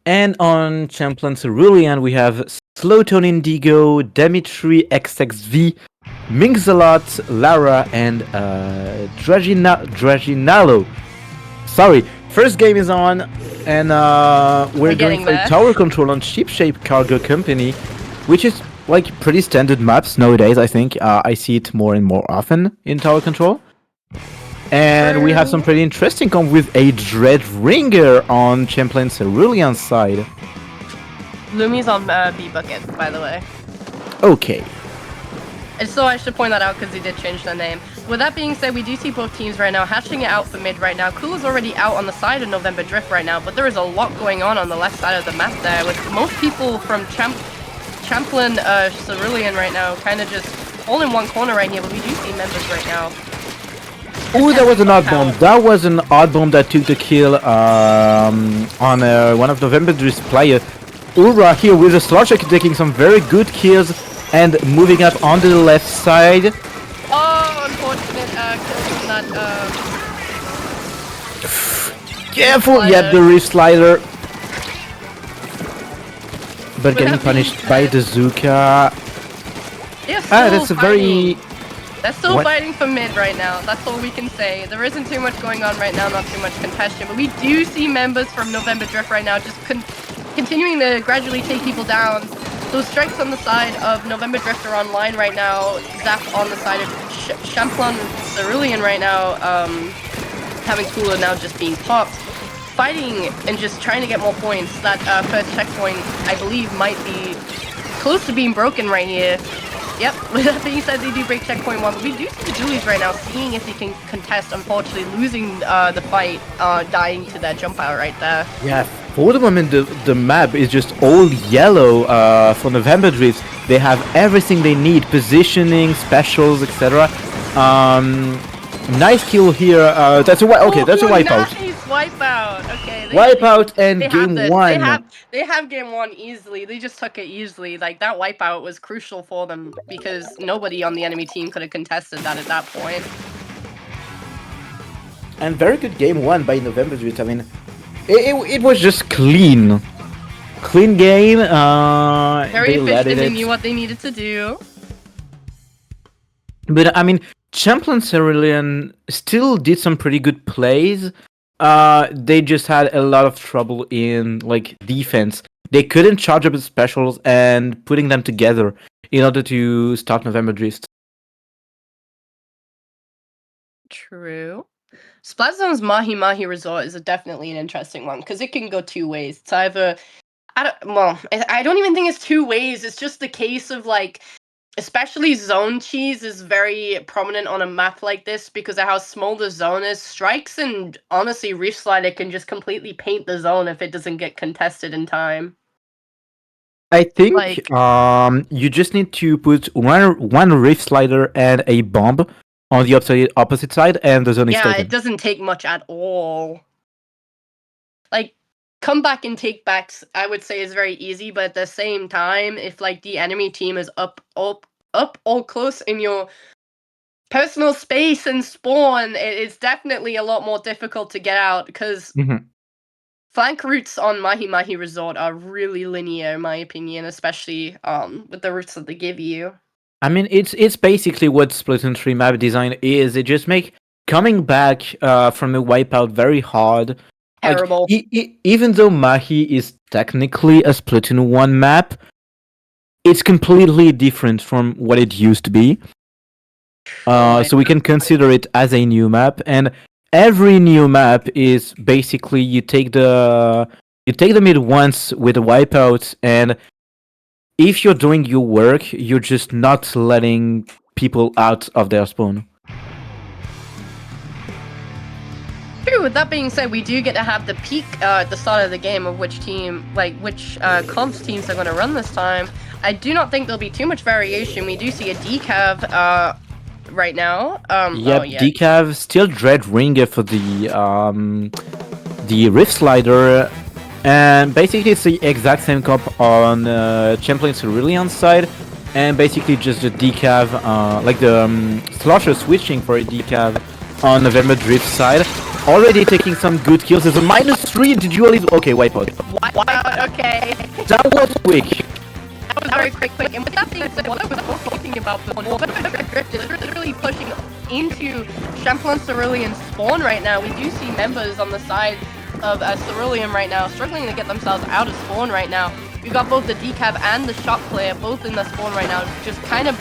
And on Champion Cerulean, we have Slowtone Indigo, Dimitri XXV, Mingzalot, Lara, and Draginalo. Sorry, first game is on, and we're going for tower control on Ship Shape Cargo Company, which is like pretty standard maps nowadays, I think. I see it more and more often in tower control. And we have some pretty interesting comp with a Dread Ringer on Champlain Cerulean's side. Lumi's on B bucket, by the way. Okay. And so I should point that out because he did change the name. With that being said, we do see both teams right now hatching it out for mid right now. Cool is already out on the side of November Drift right now, but there is a lot going on the left side of the map there, with most people from Champlain Cerulean right now kind of just all in one corner right here, but we do see members right now. Oh, that was an odd bomb. That was an odd bomb that took the kill on one of November Drift's player. Ura here with a Slosher taking some very good kills and moving up onto the left side. Oh, unfortunate kill from that. Careful! Yeah, the Rift Slider. But getting punished by the Zuka. That's a very... They're still fighting for mid right now. That's all we can say. There isn't too much going on right now, not too much contention. But we do see members from November Drift right now just continuing to gradually take people down. Those strikes on the side of November Drift are online right now. Zap on the side of Champlain Cerulean right now. Having Cooler now just being popped. Fighting and just trying to get more points. That first checkpoint, I believe, might be close to being broken right here. Yep, with that being said, they do break checkpoint 1, but we do see the Julies right now, seeing if they can contest, unfortunately losing the fight, dying to that jump out right there. Yeah, for the moment, the map is just all yellow for November Drift. They have everything they need, positioning, specials, etc. Nice kill here. That's a that's a wipeout. Nice wipeout. Okay. Wipeout and game 1. They have game 1 easily. They just took it easily. Like that wipeout was crucial for them because nobody on the enemy team could have contested that at that point. And very good game 1 by November Drift. I mean, it was just clean game. Very efficient. They knew what they needed to do. But I mean, Champlain Cerulean still did some pretty good plays. They just had a lot of trouble in like defense. They couldn't charge up the specials and putting them together in order to stop November Drift. True. Splatzone's Mahi Mahi Resort is definitely an interesting one because it can go two ways. It's either I don't even think it's two ways. It's just the case of like, especially zone cheese is very prominent on a map like this because of how small the zone is. Strikes and honestly Reef Slider can just completely paint the zone if it doesn't get contested in time. I think you just need to put one Reef Slider and a bomb on the opposite side, and the zone is taken. Yeah, it doesn't take much at all. Like, comeback and take backs, I would say, is very easy, but at the same time, if like the enemy team is up all close in your personal space and spawn, it's definitely a lot more difficult to get out because Mhm. flank routes on Mahi Mahi Resort are really linear, in my opinion, especially with the routes that they give you. I mean, it's basically what Splatoon 3 map design is. It just make coming back from the wipeout very hard. Like, Terrible. even though Mahi is technically a Splatoon 1 map, it's completely different from what it used to be. So we can consider it as a new map, and every new map is basically you take the mid once with a wipeout, and if you're doing your work, you're just not letting people out of their spawn. True, with that being said, we do get to have the peak at the start of the game of which team, like which comps teams are going to run this time. I do not think there'll be too much variation. We do see a decav right now. Yep, oh, yeah. decav, still Dread Ringer for the Rift Slider, and basically it's the exact same comp on Champlain Cerulean side, and basically just the decav, like the Slosher switching for a decav on November Drift side. Already taking some good kills. There's a -3 to dualism. Okay, wipeout. Okay. That was quick. That was very quick. And with that being said, what I was also thinking about the November Drift is literally pushing into Champlain Cerulean spawn right now. We do see members on the side of Cerulean right now struggling to get themselves out of spawn right now. We've got both the decav and the shot player both in the spawn right now, just kind of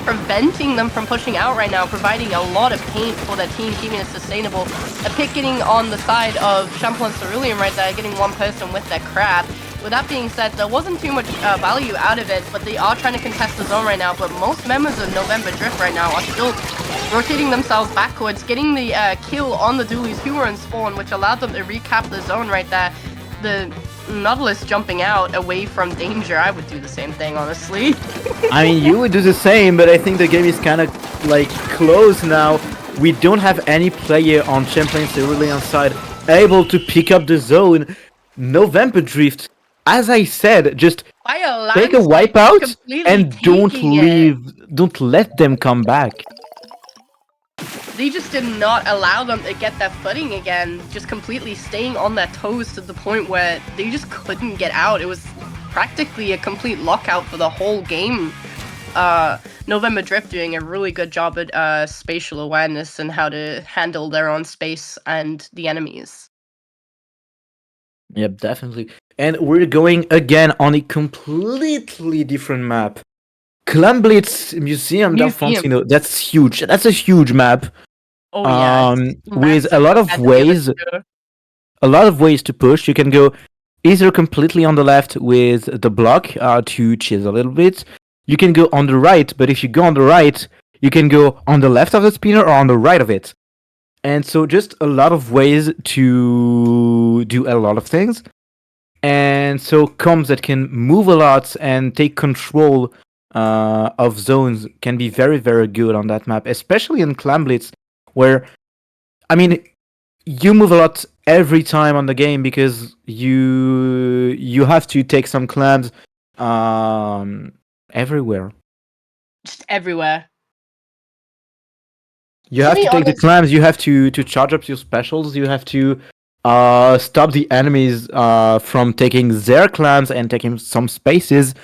preventing them from pushing out right now, providing a lot of paint for their team, keeping it sustainable. A pick getting on the side of Champlain Cerulean right there, getting one person with their crab. With that being said, there wasn't too much value out of it, but they are trying to contest the zone right now, but most members of November Drift right now are still rotating themselves backwards, getting the kill on the dualies who were in spawn, which allowed them to recap the zone right there. The Nautilus jumping out away from danger, I would do the same thing, honestly. I mean, you would do the same, but I think the game is kind of like close now. We don't have any player on Champlain Cerulean side able to pick up the zone. November Drift, as I said, just take a wipeout and don't leave. Don't let them come back. They just did not allow them to get their footing again, just completely staying on their toes to the point where they just couldn't get out. It was practically a complete lockout for the whole game. November Drift doing a really good job at spatial awareness and how to handle their own space and the enemies. Yep, definitely. And we're going again on a completely different map. Clamblitz Museum d'Alfonsino, that's huge. That's a huge map. Oh yeah, with a lot of ways to push. You can go either completely on the left with the block to chill a little bit. You can go on the right, but if you go on the right, you can go on the left of the spinner or on the right of it. And so just a lot of ways to do a lot of things. And so comms that can move a lot and take control of zones can be very, very good on that map, especially in Clamblitz, where, I mean, you move a lot every time on the game because you have to take some clams everywhere. Just everywhere. You have to take the clams, you have to charge up your specials, you have to stop the enemies from taking their clams and taking some spaces.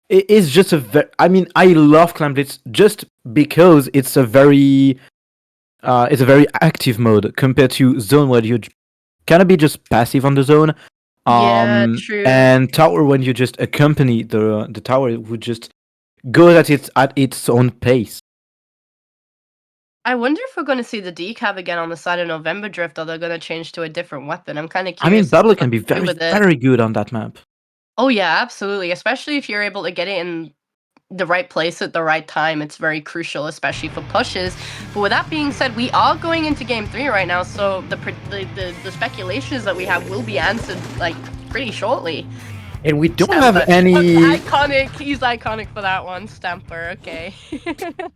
It is just I mean, I love Clamblitz just because it's a very active mode compared to zone where you kind of be just passive on the zone. Yeah, true. And tower when you just accompany the tower would just go at its own pace. I wonder if we're going to see the decav again on the side of November Drift, or they're going to change to a different weapon. I'm kind of curious. I mean, Bubble can be very good on that map. Oh yeah, absolutely. Especially if you're able to get it in the right place at the right time. It's very crucial, especially for pushes. But with that being said, we are going into Game 3 right now, so the speculations that we have will be answered like pretty shortly. And we don't have any... Iconic. He's iconic for that one. Stamper, okay.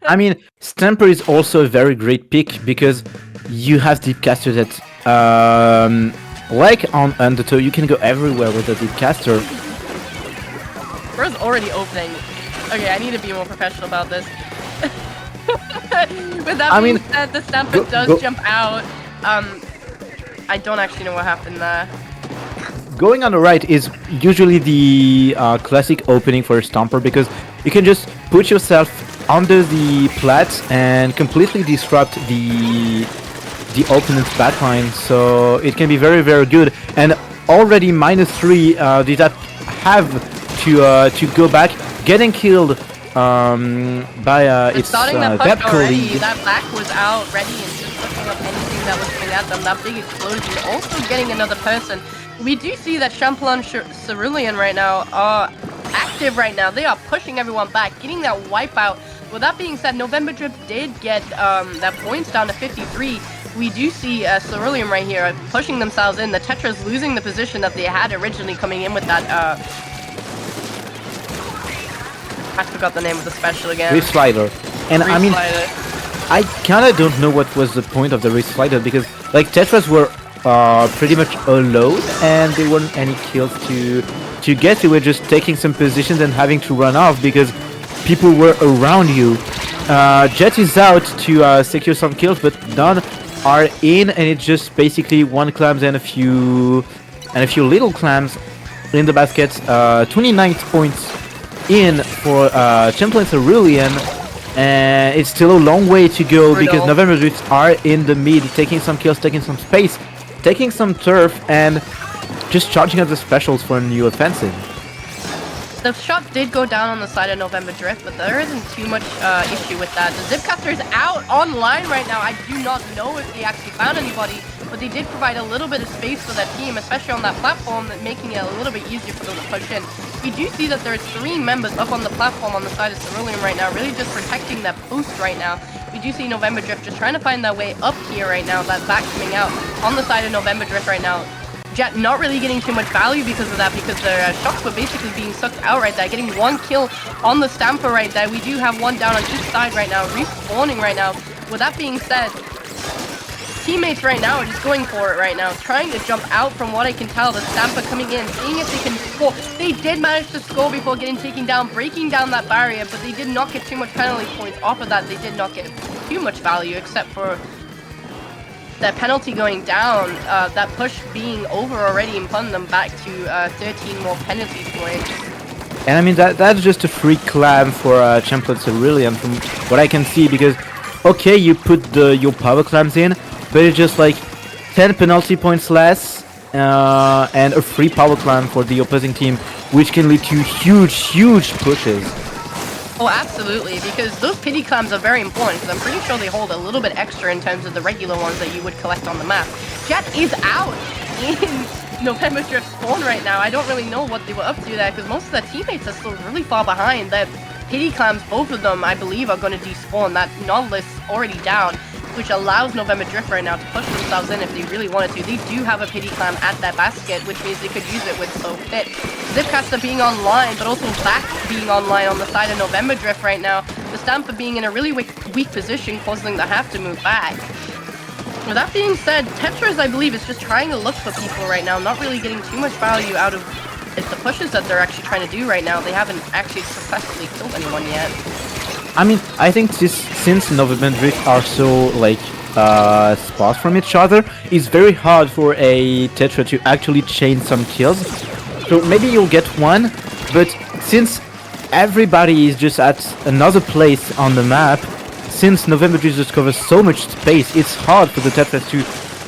I mean, Stamper is also a very great pick because you have deep casters that like on Undertow, you can go everywhere with the Deepcaster. Bro's already opening. Okay, I need to be more professional about this. With that being said, the Stamper does jump out. I don't actually know what happened there. Going on the right is usually the classic opening for a Stomper because you can just put yourself under the plats and completely disrupt the opponent's backline, so it can be very, very good. And already -3, did that have to go back, getting killed by its depth colleague. That back was out ready and just looking up anything that was coming at them. That big explosion, also getting another person. We do see that Champlain Cerulean right now are active right now. They are pushing everyone back, getting that wipeout. With that being said, November Drip did get that points down to 53. We do see Cerulean right here pushing themselves in. The Tetras losing the position that they had originally coming in with that. I forgot the name of the special again. Wrist Slider. And I mean, I kinda don't know what was the point of the Wrist Slider because like Tetras were pretty much alone and there weren't any kills to get. They were just taking some positions and having to run off because people were around you. Jet is out to secure some kills, but none are in, and it's just basically one clams and a few little clams in the basket. 29 points in for Champlain Cerulean, and it's still a long way to go because November Drifts are in the mid, taking some kills, taking some space, taking some turf, and just charging up the specials for a new offensive. The shot did go down on the side of November Drift, but there isn't too much issue with that. The Zipcaster is out online right now. I do not know if they actually found anybody, but they did provide a little bit of space for that team, especially on that platform, making it a little bit easier for them to push in. We do see that there's 3 members up on the platform on the side of Cerulean right now, really just protecting that post right now. We do see November Drift just trying to find their way up here right now, that back coming out on the side of November Drift right now. Jet not really getting too much value because of that, because their shots were basically being sucked out right there, getting 1 kill on the Stamper right there. We do have 1 down on each side right now, respawning right now. With that being said, teammates right now are just going for it right now, trying to jump out from what I can tell. The Stamper coming in, seeing if they can score. They did manage to score before getting taken down, breaking down that barrier, but they did not get too much penalty points off of that. They did not get too much value except for that penalty going down, that push being over already and putting them back to 13 more penalty points. And I mean, that's just a free clam for Champlain Cerulean from what I can see, because, okay, you put your power clams in, but it's just like 10 penalty points less, and a free power clam for the opposing team, which can lead to huge pushes. Oh, absolutely, because those pity clams are very important, because I'm pretty sure they hold a little bit extra in terms of the regular ones that you would collect on the map. Jet is out in November Drift spawn right now. I don't really know what they were up to there, because most of their teammates are still really far behind. The pity clams, both of them, I believe, are going to despawn. That Nautilus already down, which allows November Drift right now to push themselves in if they really wanted to. They do have a pity clam at that basket, which means they could use it with So Fit. Zipcaster being online, but also back being online on the side of November Drift right now. The Stamper being in a really weak position, causing them to have to move back. With that being said, Tetras, I believe, is just trying to look for people right now, not really getting too much value out of the pushes that they're actually trying to do right now. They haven't actually successfully killed anyone yet. I mean, I think since November Drift are so, like, sparse from each other, it's very hard for a Tetra to actually chain some kills. So maybe you'll get one, but since everybody is just at another place on the map, since November Drift just covers so much space, it's hard for the Tetras to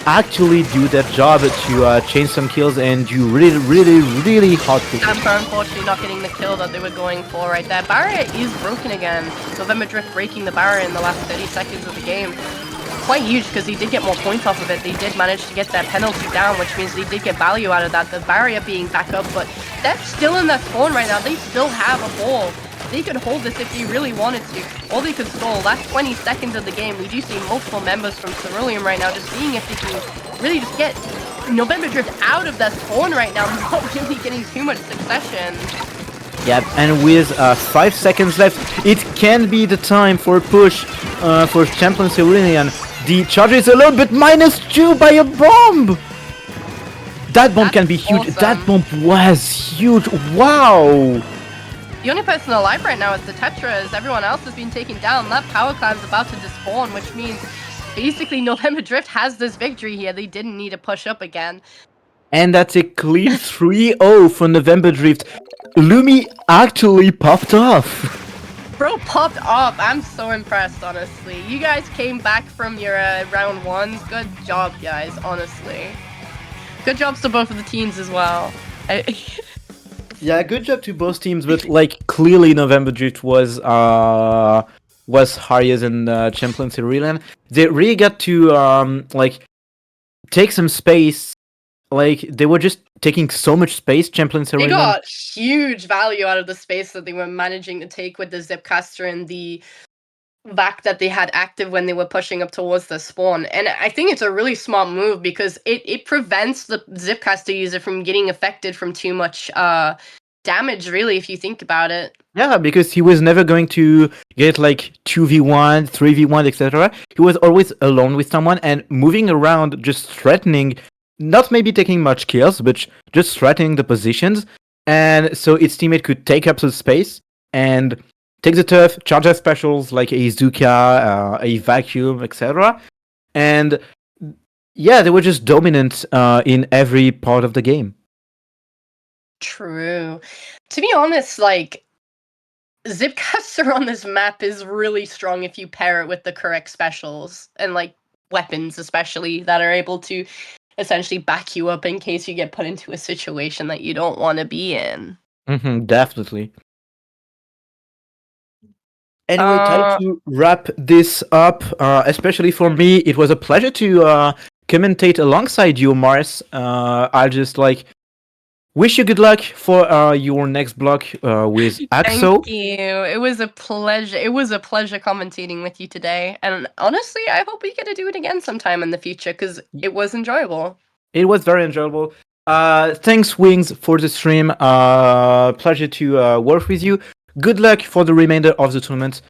actually do that job to chain some kills and do really hard pushes. Stamper unfortunately not getting the kill that they were going for right there. Barrier is broken again. November Drift breaking the barrier in the last 30 seconds of the game. Quite huge because he did get more points off of it. They did manage to get that penalty down, which means they did get value out of that. The barrier being back up, but they're still in that spawn right now. They still have a ball. They could hold this if they really wanted to, or they could stall. Last 20 seconds of the game, we do see multiple members from Cerulean right now, just seeing if they can really just get November Drift out of that spawn right now, not really getting too much succession. Yep, and with 5 seconds left, it can be the time for a push for Champlain Cerulean. The charge is alone, but -2 by a bomb! That bomb can That's be huge. That awesome. bomb was huge. Wow. The only person alive right now is the Tetra, as everyone else has been taken down. That power climb's about to despawn, which means basically November Drift has this victory here. They didn't need to push up again. And that's a clean 3-0 for November Drift. Lumi actually popped off. Bro popped off. I'm so impressed, honestly. You guys came back from your round ones. Good job, guys, honestly. Good jobs to both of the teams as well. Yeah, good job to both teams, but like clearly November Drift was higher than Champions Cerulean. They really got to like take some space. Like they were just taking so much space, Champions They Cerulean. got huge value out of the space that they were managing to take with the Zipcaster and the vac that they had active when they were pushing up towards the spawn. And I think it's a really smart move because it prevents the Zipcaster user from getting affected from too much damage, really, if you think about it. Yeah, because he was never going to get like 2v1, 3v1, etc. He was always alone with someone and moving around, just threatening, not maybe taking much kills, but just threatening the positions. And so its teammate could take up the space and take the turf, charge their specials like a Zuka, a vacuum, etc. And yeah, they were just dominant in every part of the game. True. To be honest, like, Zipcaster on this map is really strong if you pair it with the correct specials and, like, weapons, especially, that are able to essentially back you up in case you get put into a situation that you don't want to be in. Definitely. Anyway, time to wrap this up. Especially for me, it was a pleasure to commentate alongside you, Mars. I'll just like wish you good luck for your next block with Axo. Thank you. It was a pleasure. It was a pleasure commentating with you today. And honestly, I hope we get to do it again sometime in the future because it was enjoyable. It was very enjoyable. Thanks, Wings, for the stream. Pleasure to work with you. Good luck for the remainder of the tournament.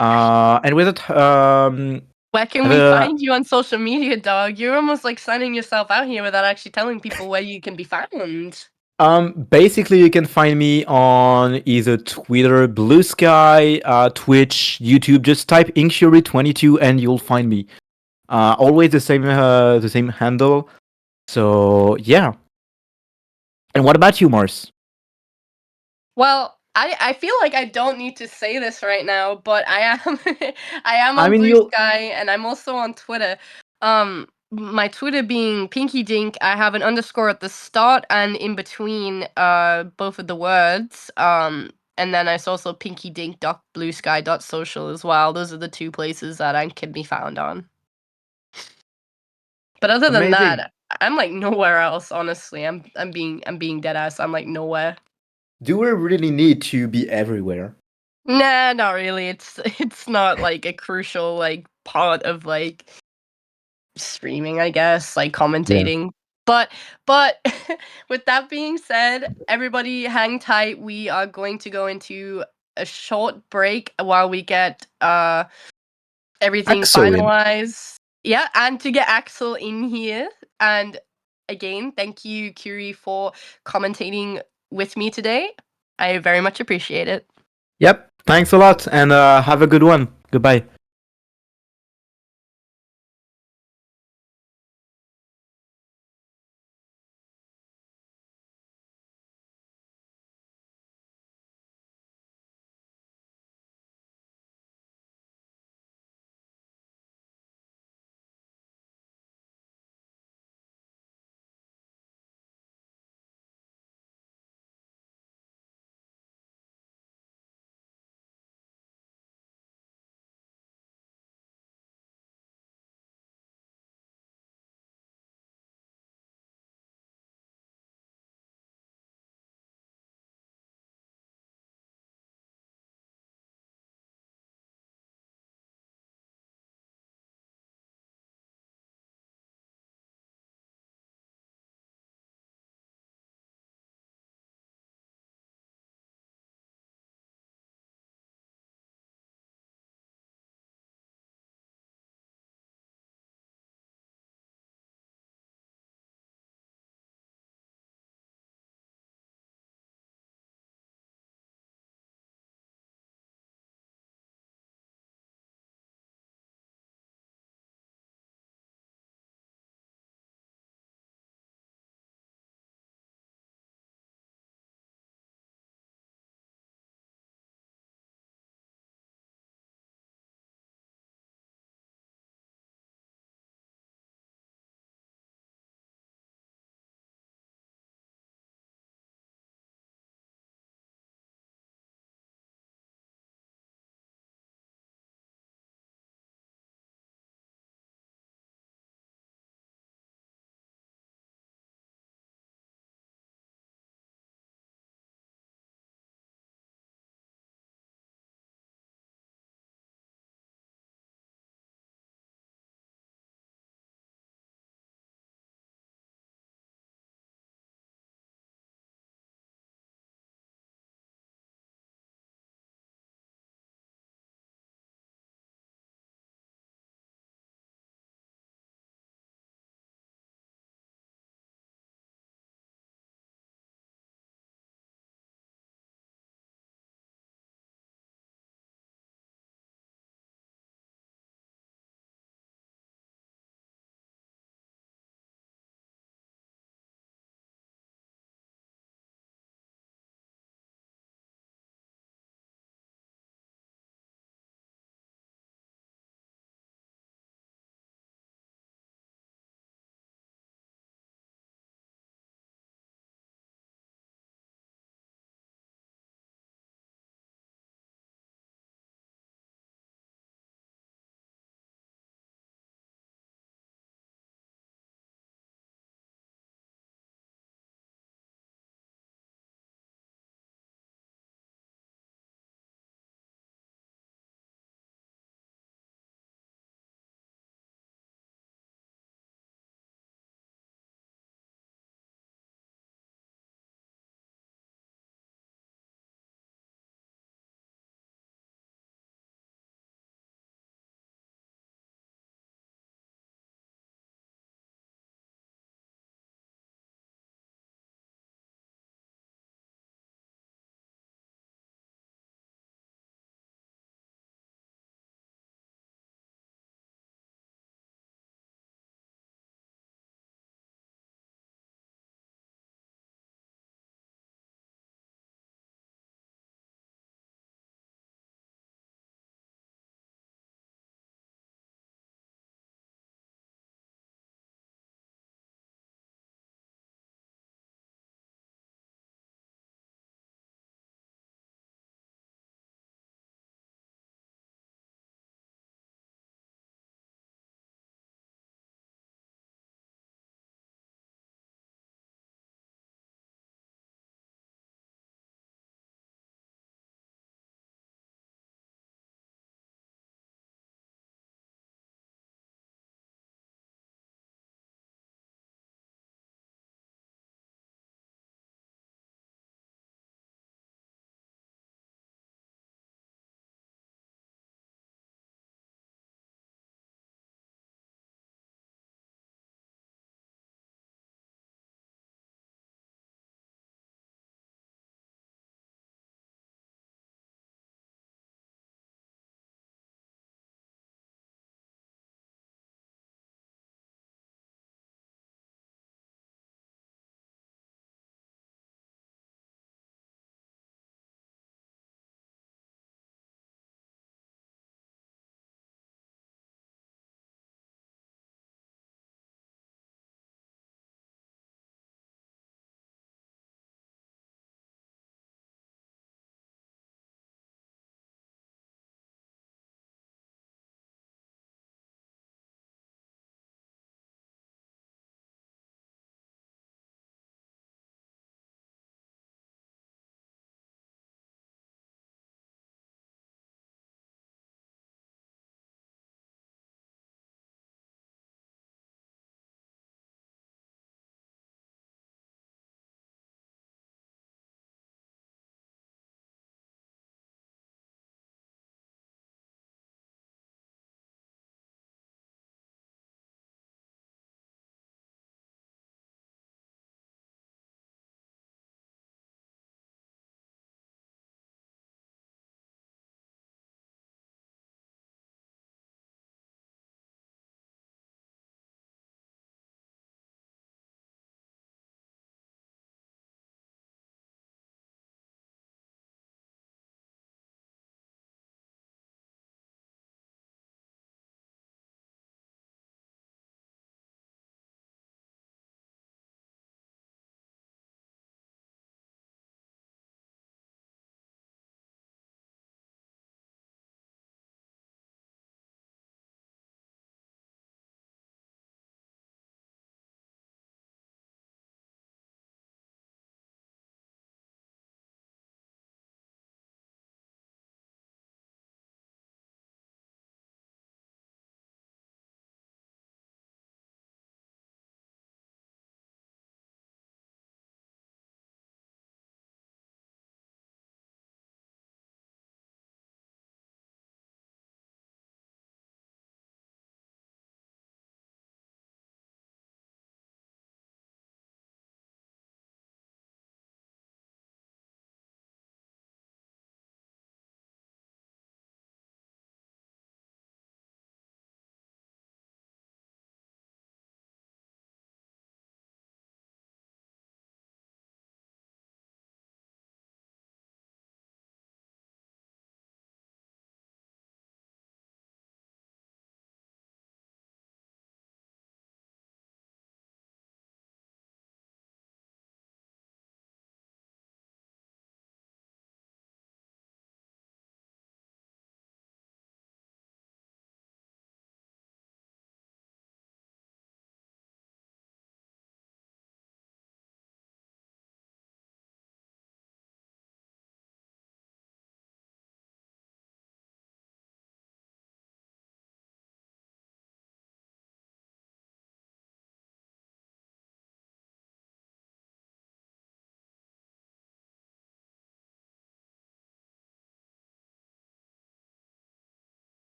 And with it, where can we find you on social media, dog? You're almost like signing yourself out here without actually telling people where you can be found. Basically, you can find me on either Twitter, Blue Sky, Twitch, YouTube. Just type Incury22 and you'll find me. Always the same handle. So yeah. And what about you, Mars? Well, I feel like I don't need to say this right now, but I am I am on Blue Sky and I'm also on Twitter. My Twitter being Pinky Dink, I have an underscore at the start and in between both of the words. And then it's also pinkydink.bluesky.social as well. Those are the two places that I can be found on. But other than that, I'm like nowhere else, honestly. I'm being dead ass. I'm like nowhere. Do we really need to be everywhere? Nah, not really. It's not like a crucial like part of like streaming, I guess, like commentating. Yeah. But with that being said, everybody hang tight. We are going to go into a short break while we get everything finalized. Yeah, and to get Axel in here. And again, thank you, Curie, for commentating with me today. I very much appreciate it. Yep. Thanks a lot and have a good one. Goodbye.